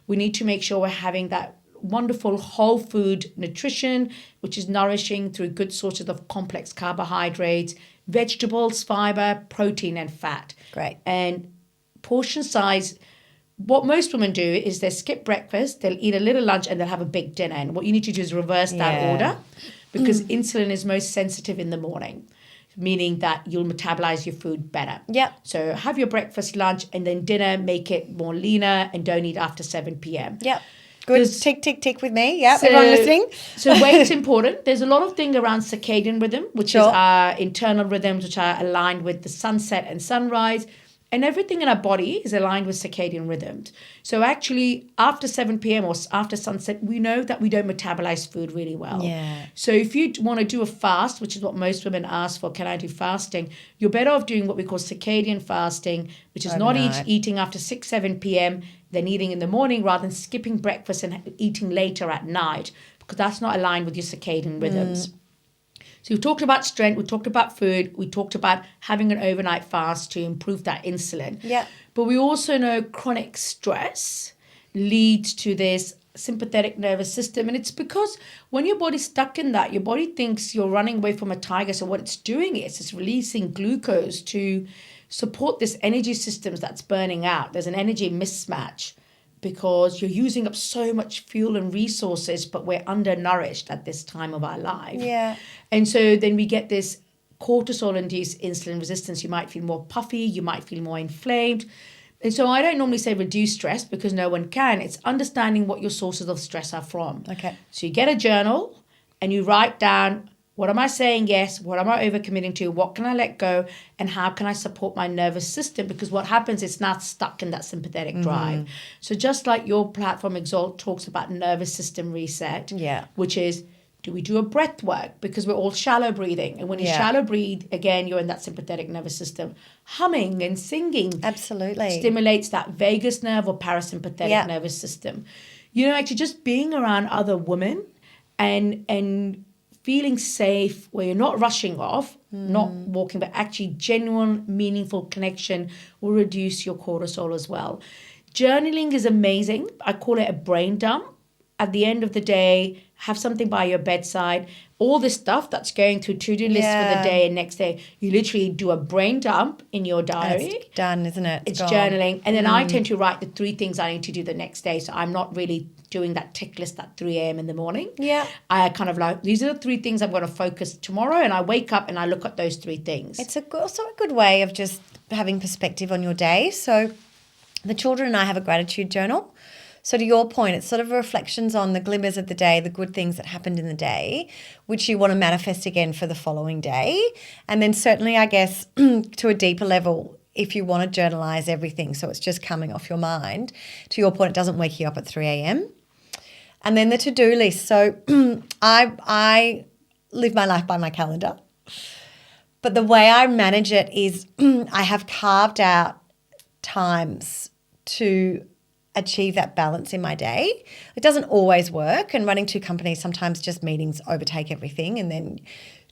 We need to make sure we're having that wonderful whole food nutrition, which is nourishing through good sources of complex carbohydrates, vegetables, fiber, protein, and fat. Great. And portion size, what most women do is they skip breakfast, they'll eat a little lunch, and they'll have a big dinner. And what you need to do is reverse that order, because insulin is most sensitive in the morning, meaning that you'll metabolize your food better. So have your breakfast, lunch, and then dinner, make it more leaner, and don't eat after 7 p.m. Good. Tick, tick, tick with me. Everyone listening. So weight's important. There's a lot of thing around circadian rhythm, which is our internal rhythms, which are aligned with the sunset and sunrise. And everything in our body is aligned with circadian rhythms. So actually, after 7 p.m. or after sunset, we know that we don't metabolize food really well. Yeah. So if you want to do a fast, which is what most women ask for, can I do fasting? You're better off doing what we call circadian fasting, which is not Overnight. eating after 6, 7 p.m., then eating in the morning rather than skipping breakfast and eating later at night, because that's not aligned with your circadian rhythms. So we talked about strength, we talked about food, we talked about having an overnight fast to improve that insulin. Yeah. But we also know chronic stress leads to this sympathetic nervous system. And it's because when your body's stuck in that, your body thinks you're running away from a tiger. So what it's doing is it's releasing glucose to support this energy systems that's burning out. There's an energy mismatch, because you're using up so much fuel and resources, but we're undernourished at this time of our life. Yeah. And so then we get this cortisol-induced insulin resistance. You might feel more puffy, you might feel more inflamed. And so I don't normally say reduce stress, because no one can. It's understanding what your sources of stress are from. Okay. So you get a journal and you write down, what am I saying yes? What am I overcommitting to? What can I let go? And how can I support my nervous system? Because what happens is now stuck in that sympathetic drive. So just like your platform, Exalte, talks about nervous system reset, Yeah. which is, do we do a breath work? Because we're all shallow breathing. And when you shallow breathe, again, you're in that sympathetic nervous system. Humming and singing Absolutely. stimulates that vagus nerve or parasympathetic nervous system. You know, actually just being around other women and feeling safe, where you're not rushing off, not walking, but actually genuine, meaningful connection will reduce your cortisol as well. Journaling is amazing. I call it a brain dump. At the end of the day, have something by your bedside. All this stuff that's going through to-do lists for the day and next day, you literally do a brain dump in your diary. It's done, isn't it? It's gone. journaling. And then I tend to write the 3 things I need to do the next day. So I'm not really doing that tick list at 3 a.m. in the morning. Yeah. I kind of like, these are the 3 things I'm going to focus tomorrow. And I wake up and I look at those 3 things. It's also a good way of just having perspective on your day. So the children and I have a gratitude journal. So to your point, it's sort of reflections on the glimmers of the day, the good things that happened in the day, which you want to manifest again for the following day. And then certainly, I guess, to a deeper level, if you want to journalize everything, so it's just coming off your mind, to your point, it doesn't wake you up at 3 a.m. And then the to-do list. So I live my life by my calendar. But the way I manage it is I have carved out times to achieve that balance in my day. It doesn't always work, and running 2 companies, sometimes just meetings overtake everything, and then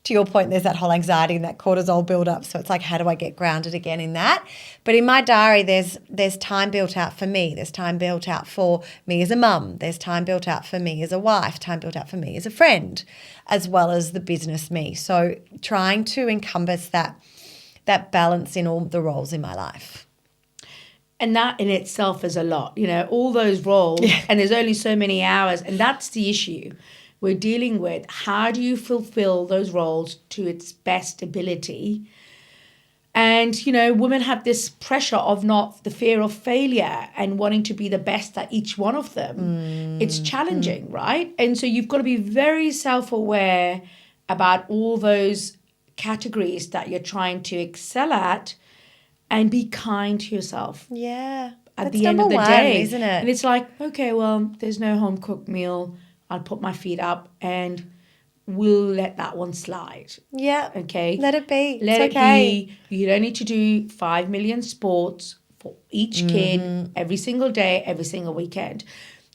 to your point, there's that whole anxiety and that cortisol build up. So it's like, how do I get grounded again in that? But in my diary, there's time built out for me. There's time built out for me as a mum. There's time built out for me as a wife, time built out for me as a friend, as well as the business me. So trying to encompass that balance in all the roles in my life. And that in itself is a lot, you know, all those roles, and there's only so many hours. And that's the issue we're dealing with. How do you fulfill those roles to its best ability? And, you know, women have this pressure of not the fear of failure and wanting to be the best at each one of them. It's challenging, right? And so you've got to be very self-aware about all those categories that you're trying to excel at, and be kind to yourself. Yeah. At the end of the day, isn't it? And it's like, okay, well, there's no home cooked meal. I'll put my feet up and we'll let that one slide. Yeah. Okay. Let it be. Let it's it okay. be. You don't need to do 5 million sports for each kid every single day, every single weekend.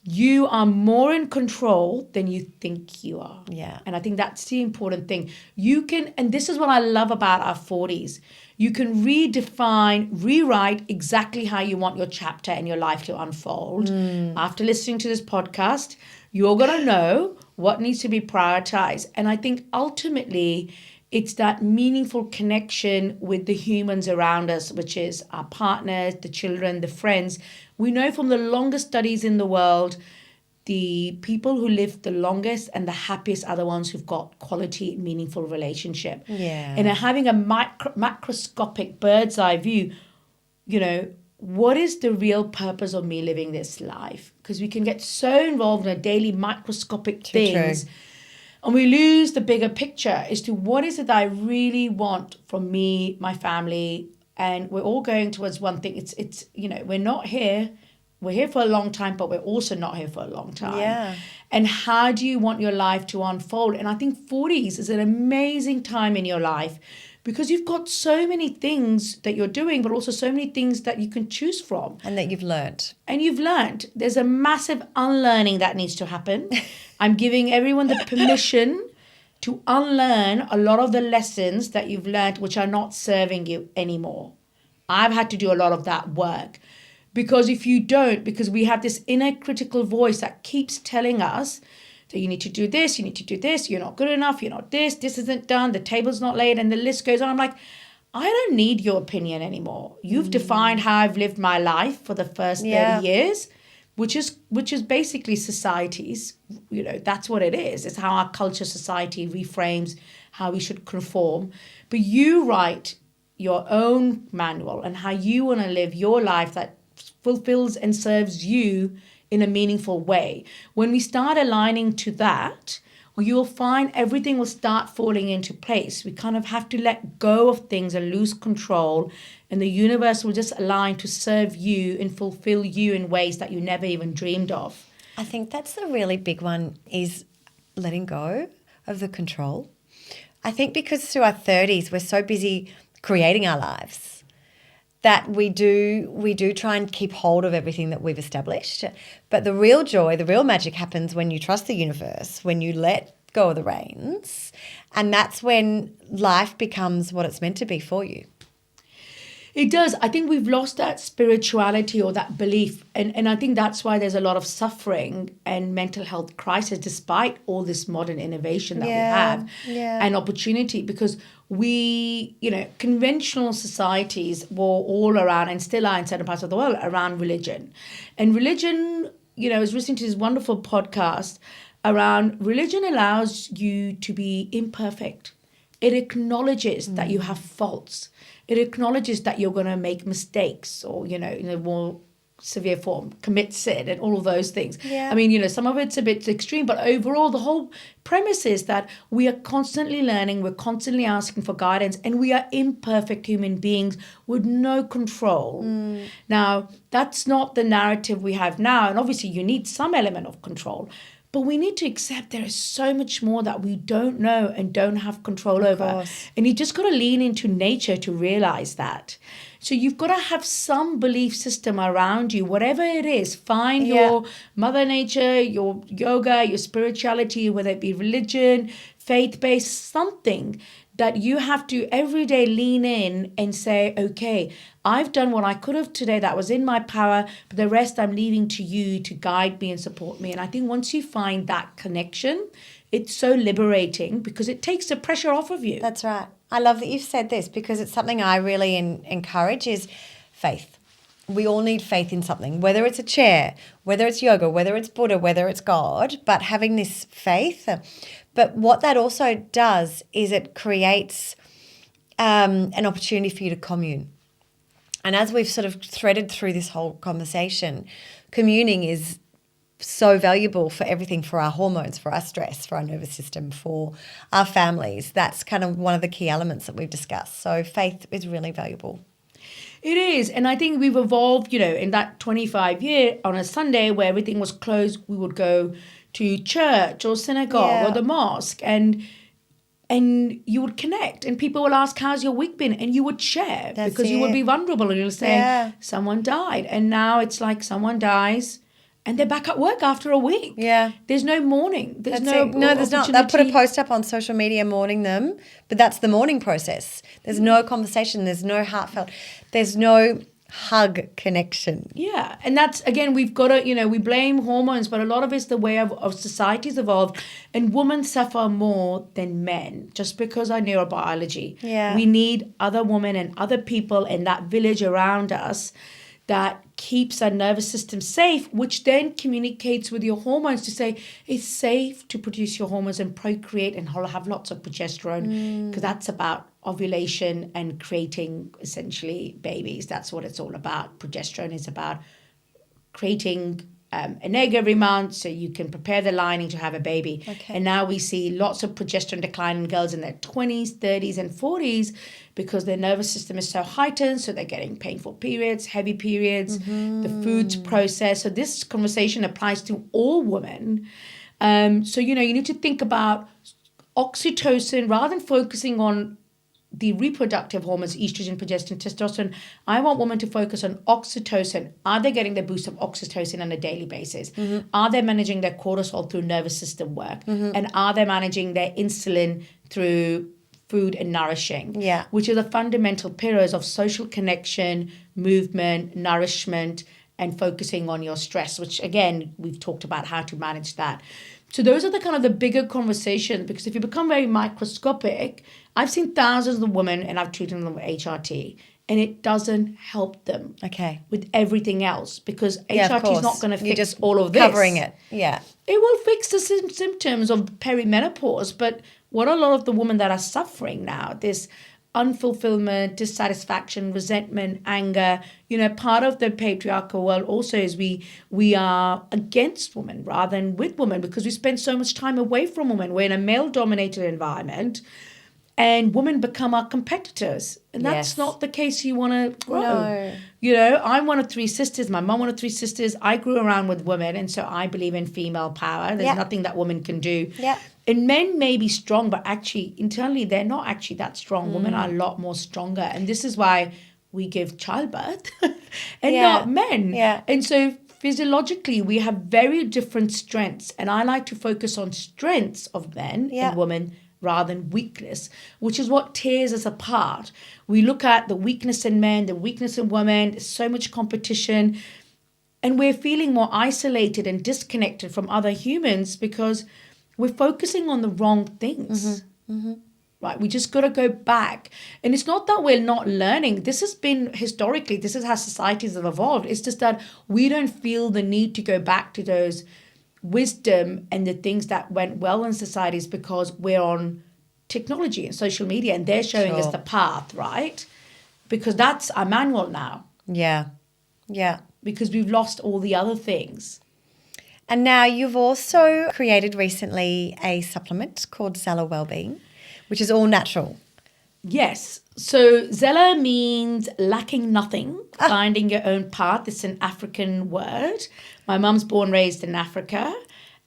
You are more in control than you think you are. Yeah. And I think that's the important thing. You can, and this is what I love about our 40s. You can redefine, rewrite exactly how you want your chapter and your life to unfold. After listening to this podcast, you're going to know what needs to be prioritized. And I think ultimately, it's that meaningful connection with the humans around us, which is our partners, the children, the friends. We know from the longest studies in the world, the people who live the longest and the happiest are the ones who've got quality, meaningful relationship. Yeah. And having a macroscopic bird's eye view, you know, what is the real purpose of me living this life? Because we can get so involved in a daily microscopic things. True. And we lose the bigger picture as to what is it that I really want from me, my family, and we're all going towards one thing. It's we're not here. We're here for a long time, but we're also not here for a long time. Yeah. And how do you want your life to unfold? And I think 40s is an amazing time in your life because you've got so many things that you're doing, but also so many things that you can choose from. And that you've learned. And you've learned. There's a massive unlearning that needs to happen. I'm giving everyone the permission to unlearn a lot of the lessons that you've learned, which are not serving you anymore. I've had to do a lot of that work. Because if you don't, because we have this inner critical voice that keeps telling us that you need to do this, you need to do this, you're not good enough, you're not this isn't done, the table's not laid, and the list goes on. I'm like, I don't need your opinion anymore. You've defined how I've lived my life for the first 30 years, which is basically society's, that's what it is. It's how our culture, society reframes how we should conform. But you write your own manual and how you want to live your life that fulfills and serves you in a meaningful way. When we start aligning to that, you'll find everything will start falling into place. We kind of have to let go of things and lose control, and the universe will just align to serve you and fulfill you in ways that you never even dreamed of. I think that's the really big one, is letting go of the control. I think because through our 30s, we're so busy creating our lives that we do try and keep hold of everything that we've established. But the real joy, the real magic happens when you trust the universe, when you let go of the reins, and that's when life becomes what it's meant to be for you. It does. I think we've lost that spirituality or that belief. And I think that's why there's a lot of suffering and mental health crisis, despite all this modern innovation that we have and opportunity, because conventional societies were all around, and still are in certain parts of the world, around religion. And religion, I was listening to this wonderful podcast around religion allows you to be imperfect. It acknowledges that you have faults. It acknowledges that you're going to make mistakes or, in a more severe form, commit sin and all of those things. Yeah. I mean, some of it's a bit extreme, but overall, the whole premise is that we are constantly learning, we're constantly asking for guidance, and we are imperfect human beings with no control. Now, that's not the narrative we have now. And obviously, you need some element of control. But we need to accept there is so much more that we don't know and don't have control over. And you just got to lean into nature to realize that. So you've got to have some belief system around you, whatever it is. Find your mother nature, your yoga, your spirituality, whether it be religion, faith-based, something that you have to every day lean in and say, okay, I've done what I could have today that was in my power, but the rest I'm leaving to you to guide me and support me. And I think once you find that connection, it's so liberating because it takes the pressure off of you. That's right. I love that you've said this because it's something I really encourage is faith. We all need faith in something, whether it's a chair, whether it's yoga, whether it's Buddha, whether it's God, but having this faith. But what that also does is it creates an opportunity for you to commune. And as we've sort of threaded through this whole conversation, communing is so valuable for everything, for our hormones, for our stress, for our nervous system, for our families. That's kind of one of the key elements that we've discussed. So faith is really valuable. It is. And I think we've evolved, in that 25 year on a Sunday where everything was closed, we would go to church or synagogue or the mosque and you would connect and people will ask, how's your week been? And you would share because you would be vulnerable and you'll say, someone died. And now it's like someone dies and they're back at work after a week. Yeah. There's no mourning. There's no there's not. They'll put a post up on social media mourning them, but that's the mourning process. There's no conversation. There's no heartfelt. There's no hug connection. Yeah. And that's, again, we've got to, we blame hormones, but a lot of it's the way of society's evolved. And women suffer more than men just because our neurobiology. Yeah. We need other women and other people in that village around us that keeps our nervous system safe, which then communicates with your hormones to say it's safe to produce your hormones and procreate and have lots of progesterone because that's about ovulation and creating essentially babies. That's what it's all about. Progesterone is about creating an egg every month so you can prepare the lining to have a baby. Okay. And now we see lots of progesterone decline in girls in their 20s, 30s, and 40s because their nervous system is so heightened. So they're getting painful periods, heavy periods, the food's processed. So this conversation applies to all women. So, you need to think about oxytocin rather than focusing on the reproductive hormones, estrogen, progesterone, testosterone. I want women to focus on oxytocin. Are they getting the boost of oxytocin on a daily basis? Are they managing their cortisol through nervous system work? And are they managing their insulin through food and nourishing? Yeah. Which are the fundamental pillars of social connection, movement, nourishment, and focusing on your stress, which again, we've talked about how to manage that. So those are the kind of the bigger conversations, because if you become very microscopic, I've seen thousands of women and I've treated them with HRT and it doesn't help them with everything else, because HRT is not going to fix all of this. Covering it, yeah. It will fix the symptoms of perimenopause, but what a lot of the women that are suffering now, this unfulfillment, dissatisfaction, resentment, anger, part of the patriarchal world also is we are against women rather than with women because we spend so much time away from women. We're in a male-dominated environment and women become our competitors. And that's not the case you want to grow. No. I'm one of three sisters. My mom, one of three sisters. I grew around with women, and so I believe in female power. There's nothing that women can do. Yeah. And men may be strong, but actually, internally, they're not actually that strong. Women are a lot more stronger. And this is why we give childbirth and not men. Yeah. And so physiologically, we have very different strengths. And I like to focus on strengths of men and women rather than weakness, which is what tears us apart. We look at the weakness in men, the weakness in women. There's so much competition. And we're feeling more isolated and disconnected from other humans because we're focusing on the wrong things. Right? We just got to go back. And it's not that we're not learning. This has been historically, this is how societies have evolved. It's just that we don't feel the need to go back to those wisdom and the things that went well in societies because we're on technology and social media and they're showing us the path, right? Because that's our manual now. Yeah. Yeah. Because we've lost all the other things. And now you've also created recently a supplement called Zella Wellbeing, which is all natural. Yes. So Zella means lacking nothing, finding your own path. It's an African word. My mum's born, raised in Africa.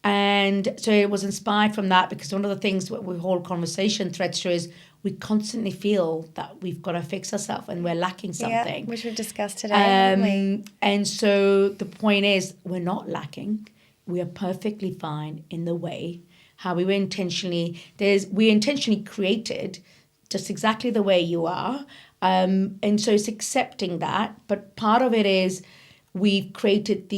And so it was inspired from that because one of the things that we hold conversation threads through is we constantly feel that we've got to fix ourselves and we're lacking something. Yeah, which we've discussed today, haven't we? And so the point is we're not lacking. We are perfectly fine in the way how we were intentionally created just exactly the way you are. And so it's accepting that. But part of it is we've created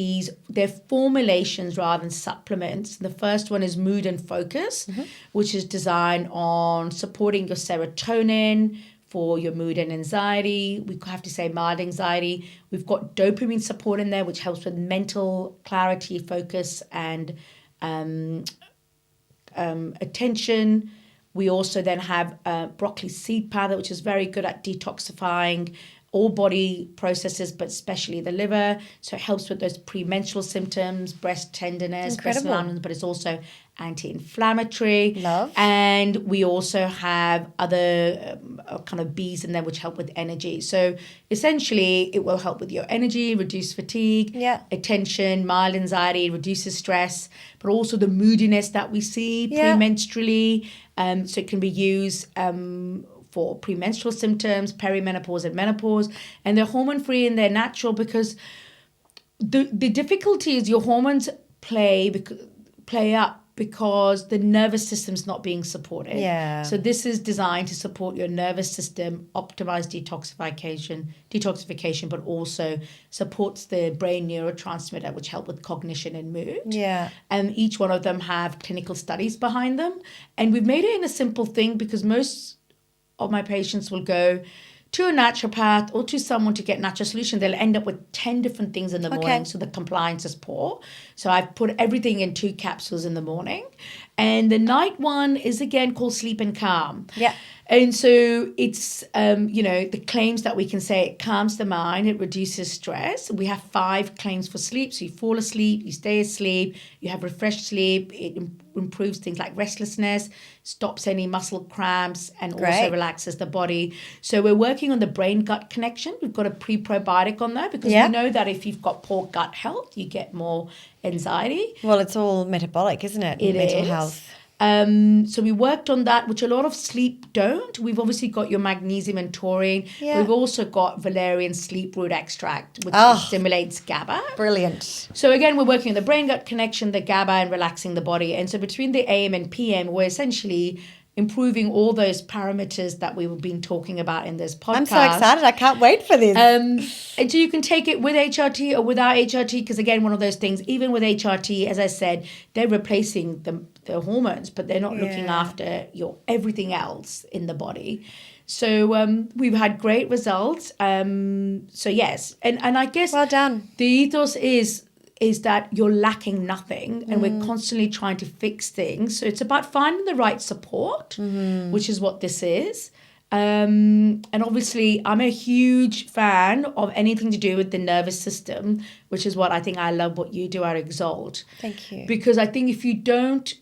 they're formulations rather than supplements. The first one is Mood and Focus, which is designed on supporting your serotonin for your mood and anxiety. We have to say mild anxiety. We've got dopamine support in there, which helps with mental clarity, focus, and attention. We also then have broccoli seed powder, which is very good at detoxifying all body processes, but especially the liver. So it helps with those premenstrual symptoms, breast tenderness, breast numbness, but it's also anti-inflammatory. Love. And we also have other kind of bees in there which help with energy. So essentially it will help with your energy, reduce fatigue, attention, mild anxiety, reduces stress, but also the moodiness that we see premenstrually. So it can be used for premenstrual symptoms, perimenopause and menopause. And they're hormone-free and they're natural because the difficulty is your hormones play up because the nervous system's not being supported. Yeah. So this is designed to support your nervous system, optimize detoxification, but also supports the brain neurotransmitter, which help with cognition and mood. Yeah. And each one of them have clinical studies behind them. And we've made it in a simple thing because most of my patients will go to a naturopath or to someone to get natural solution. They'll end up with 10 different things in the morning, so the compliance is poor. So I've put everything in 2 capsules in the morning And the night one is again called Sleep and Calm. Yeah. And so it's, the claims that we can say, it calms the mind, it reduces stress. We have 5 claims for sleep. So you fall asleep, you stay asleep, you have refreshed sleep, it improves things like restlessness, stops any muscle cramps, and also relaxes the body. So we're working on the brain-gut connection. We've got a pre-probiotic on there because we know that if you've got poor gut health, you get more anxiety. Well, it's all metabolic, isn't it? Mental health. So we worked on that, which a lot of sleep don't. We've obviously got your magnesium and taurine. Yeah. We've also got valerian sleep root extract, which stimulates GABA. Brilliant. So again, we're working on the brain-gut connection, the GABA, and relaxing the body. And so between the AM and PM, we're essentially improving all those parameters that we've been talking about in this podcast. I'm so excited. I can't wait for this. And so you can take it with HRT or without HRT, because again, one of those things, even with HRT, as I said, they're replacing the hormones, but they're not looking after your everything else in the body. So we've had great results. So yes, and I guess well done. The ethos is that you're lacking nothing, and we're constantly trying to fix things. So it's about finding the right support, which is what this is. And obviously, I'm a huge fan of anything to do with the nervous system, which is what I think I love what you do at Exalte. Thank you. Because I think if you don't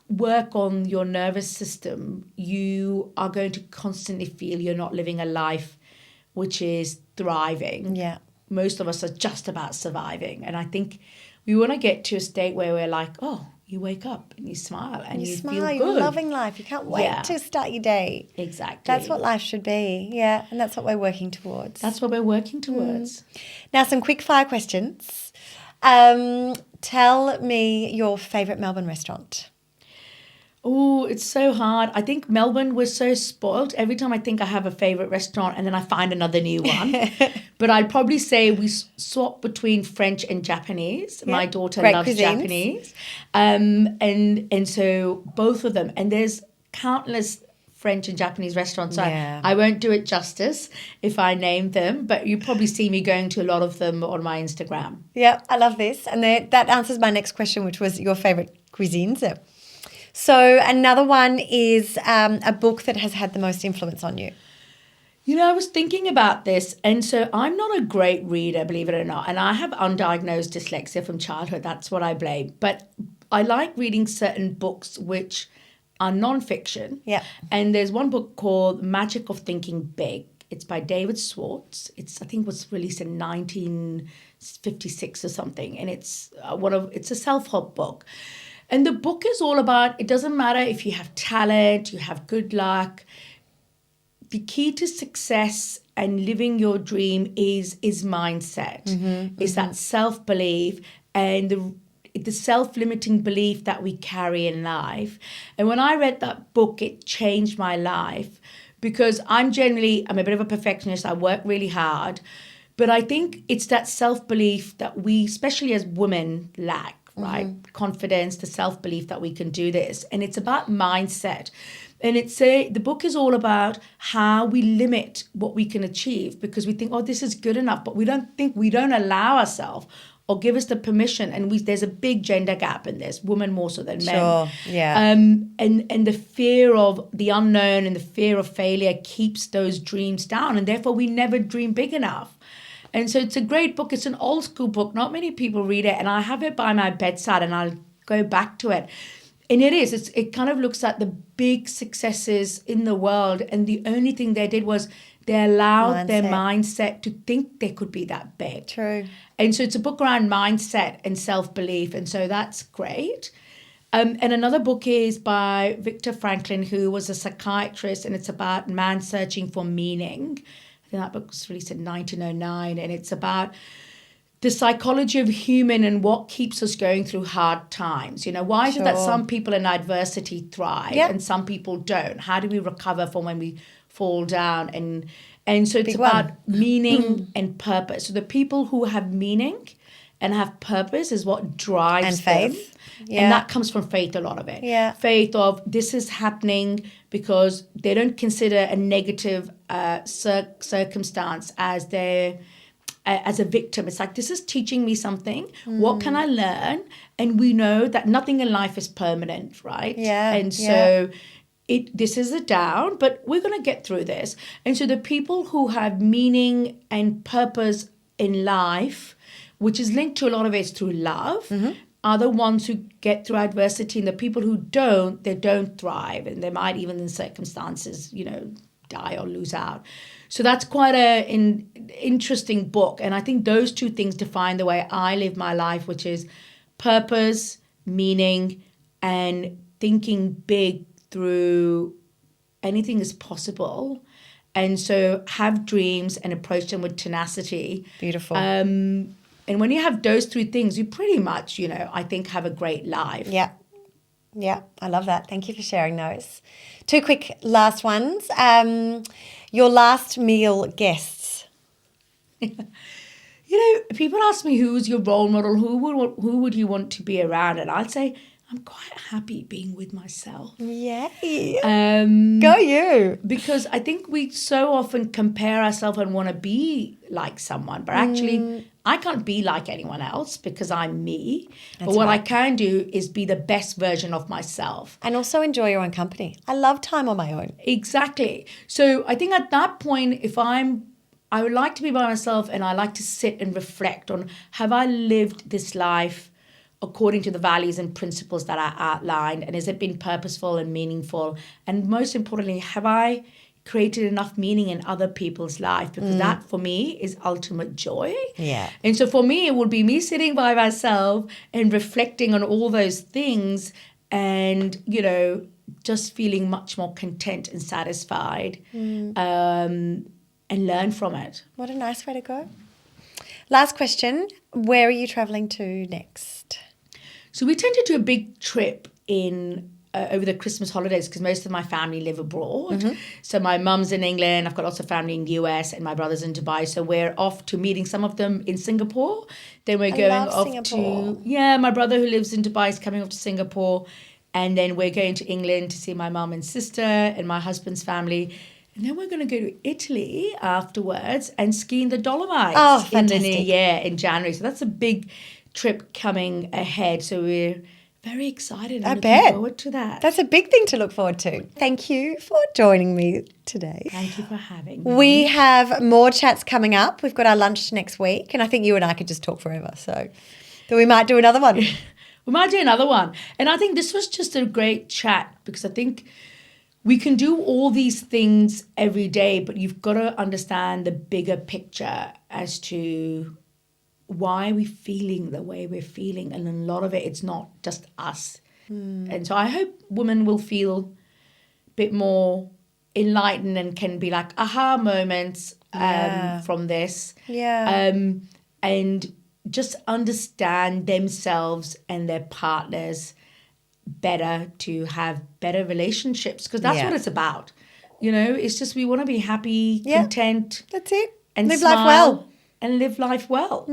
work on your nervous system, you are going to constantly feel you're not living a life which is thriving. Yeah. Most of us are just about surviving. And I think we want to get to a state where we're like, oh, you wake up and you smile and you smile, feel good. you're loving life. You can't wait to start your day. Exactly. That's what life should be. Yeah. And that's what we're working towards. That's what we're working towards. Now, some quick fire questions. Tell me your favourite Melbourne restaurant. Oh, it's so hard. I think Melbourne was so spoiled. Every time I think I have a favourite restaurant and then I find another new one. But I'd probably say we swap between French and Japanese. Yeah. My daughter loves cuisines. Japanese. And so both of them. And there's countless French and Japanese restaurants. So I won't do it justice if I name them, but you probably see me going to a lot of them on my Instagram. Yeah, I love this. And that answers my next question, which was your favourite cuisines. So another one is a book that has had the most influence on you. You know, I was thinking about this, and so I'm not a great reader, believe it or not, and I have undiagnosed dyslexia from childhood. That's what I blame. But I like reading certain books which are nonfiction. Yeah. And there's one book called Magic of Thinking Big. It's by David Schwartz. I think it was released in 1956 or something, and it's a self-help book. And the book is all about, it doesn't matter if you have talent, you have good luck. The key to success and living your dream is mindset. Is that self-belief and the self-limiting belief that we carry in life. And when I read that book, it changed my life because I'm a bit of a perfectionist. I work really hard. But I think it's that self-belief that we, especially as women, lack. Right? Confidence, the self-belief that we can do this. And it's about mindset. And the book is all about how we limit what we can achieve because we think, oh, this is good enough, but we don't allow ourselves or give us the permission. And there's a big gender gap in this, women more so than men. Sure, yeah. And the fear of the unknown and the fear of failure keeps those dreams down. And therefore we never dream big enough. And so it's a great book. It's an old school book. Not many people read it. And I have it by my bedside and I'll go back to it. And it kind of looks at the big successes in the world. And the only thing they did was they allowed their mindset to think they could be that big. True. And so it's a book around mindset and self-belief. And so that's great. And another book is by Viktor Frankl, who was a psychiatrist. And it's about man searching for meaning. That book was released in 1909, and it's about the psychology of human and what keeps us going through hard times. You know, why is it that some people in adversity thrive and some people don't? How do we recover from when we fall down? And so it's about meaning and purpose. So the people who have meaning and have purpose is what drives and faith. Them. Yeah. And that comes from faith, a lot of it. Yeah. Faith of this is happening because they don't consider a negative circumstance as their as a victim. It's like, this is teaching me something. What can I learn? And we know that nothing in life is permanent, right? Yeah, And so this is a down, but we're going to get through this. And so the people who have meaning and purpose in life, which is linked to a lot of it through love, are the ones who get through adversity. And the people who don't, they don't thrive. And they might even in circumstances, die or lose out. So that's quite an interesting book. And I think those two things define the way I live my life, which is purpose, meaning, and thinking big through anything is possible. And so have dreams and approach them with tenacity. Beautiful. And when you have those three things, you pretty much, I think have a great life. Yeah. Yeah, I love that. Thank you for sharing those. 2 quick last ones. Your last meal guests. People ask me who's your role model, who would you want to be around, and I'd say I'm quite happy being with myself. Yay. Go you. Because I think we so often compare ourselves and want to be like someone, but actually I can't be like anyone else because I'm me. But what I can do is be the best version of myself. And also enjoy your own company. I love time on my own. Exactly. So I think at that point, I would like to be by myself, and I like to sit and reflect on, have I lived this life according to the values and principles that I outlined, and has it been purposeful and meaningful? And most importantly, have I created enough meaning in other people's life? Because that for me is ultimate joy. Yeah. And so for me, it would be me sitting by myself and reflecting on all those things, and just feeling much more content and satisfied, and learn from it. What a nice way to go. Last question. Where are you traveling to next? So we tend to do a big trip in over the Christmas holidays because most of my family live abroad. So my mum's in England, I've got lots of family in the US, and my brother's in Dubai. So we're off to meeting some of them in Singapore. Then we're going off Singapore. to, my brother who lives in Dubai is coming off to Singapore. And then we're going to England to see my mum and sister and my husband's family. And then we're going to go to Italy afterwards and ski in the Dolomites in the new year in January. So that's a big trip coming ahead. So we're very excited and looking forward to that. That's a big thing to look forward to. Thank you for joining me today. Thank you for having me. We have more chats coming up. We've got our lunch next week, and I think you and I could just talk forever. So we might do another one. We might do another one. And I think this was just a great chat because I think we can do all these things every day, but you've got to understand the bigger picture as to why we're feeling the way we're feeling. And a lot of it's not just us. And so I hope women will feel a bit more enlightened and can be like aha moments from this. Yeah. And just understand themselves and their partners better to have better relationships, because that's what it's about. It's just we want to be happy, content. That's it. And live smile life well. And live life well.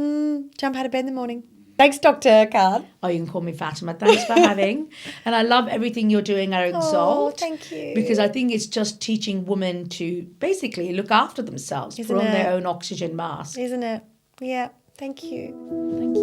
Jump out of bed in the morning. Thanks, Dr. Khan. Oh, you can call me Fatima. Thanks for having. And I love everything you're doing at Exalte. Oh, thank you. Because I think it's just teaching women to basically look after themselves, put on their own oxygen mask. Isn't it? Yeah. Thank you. Thank you.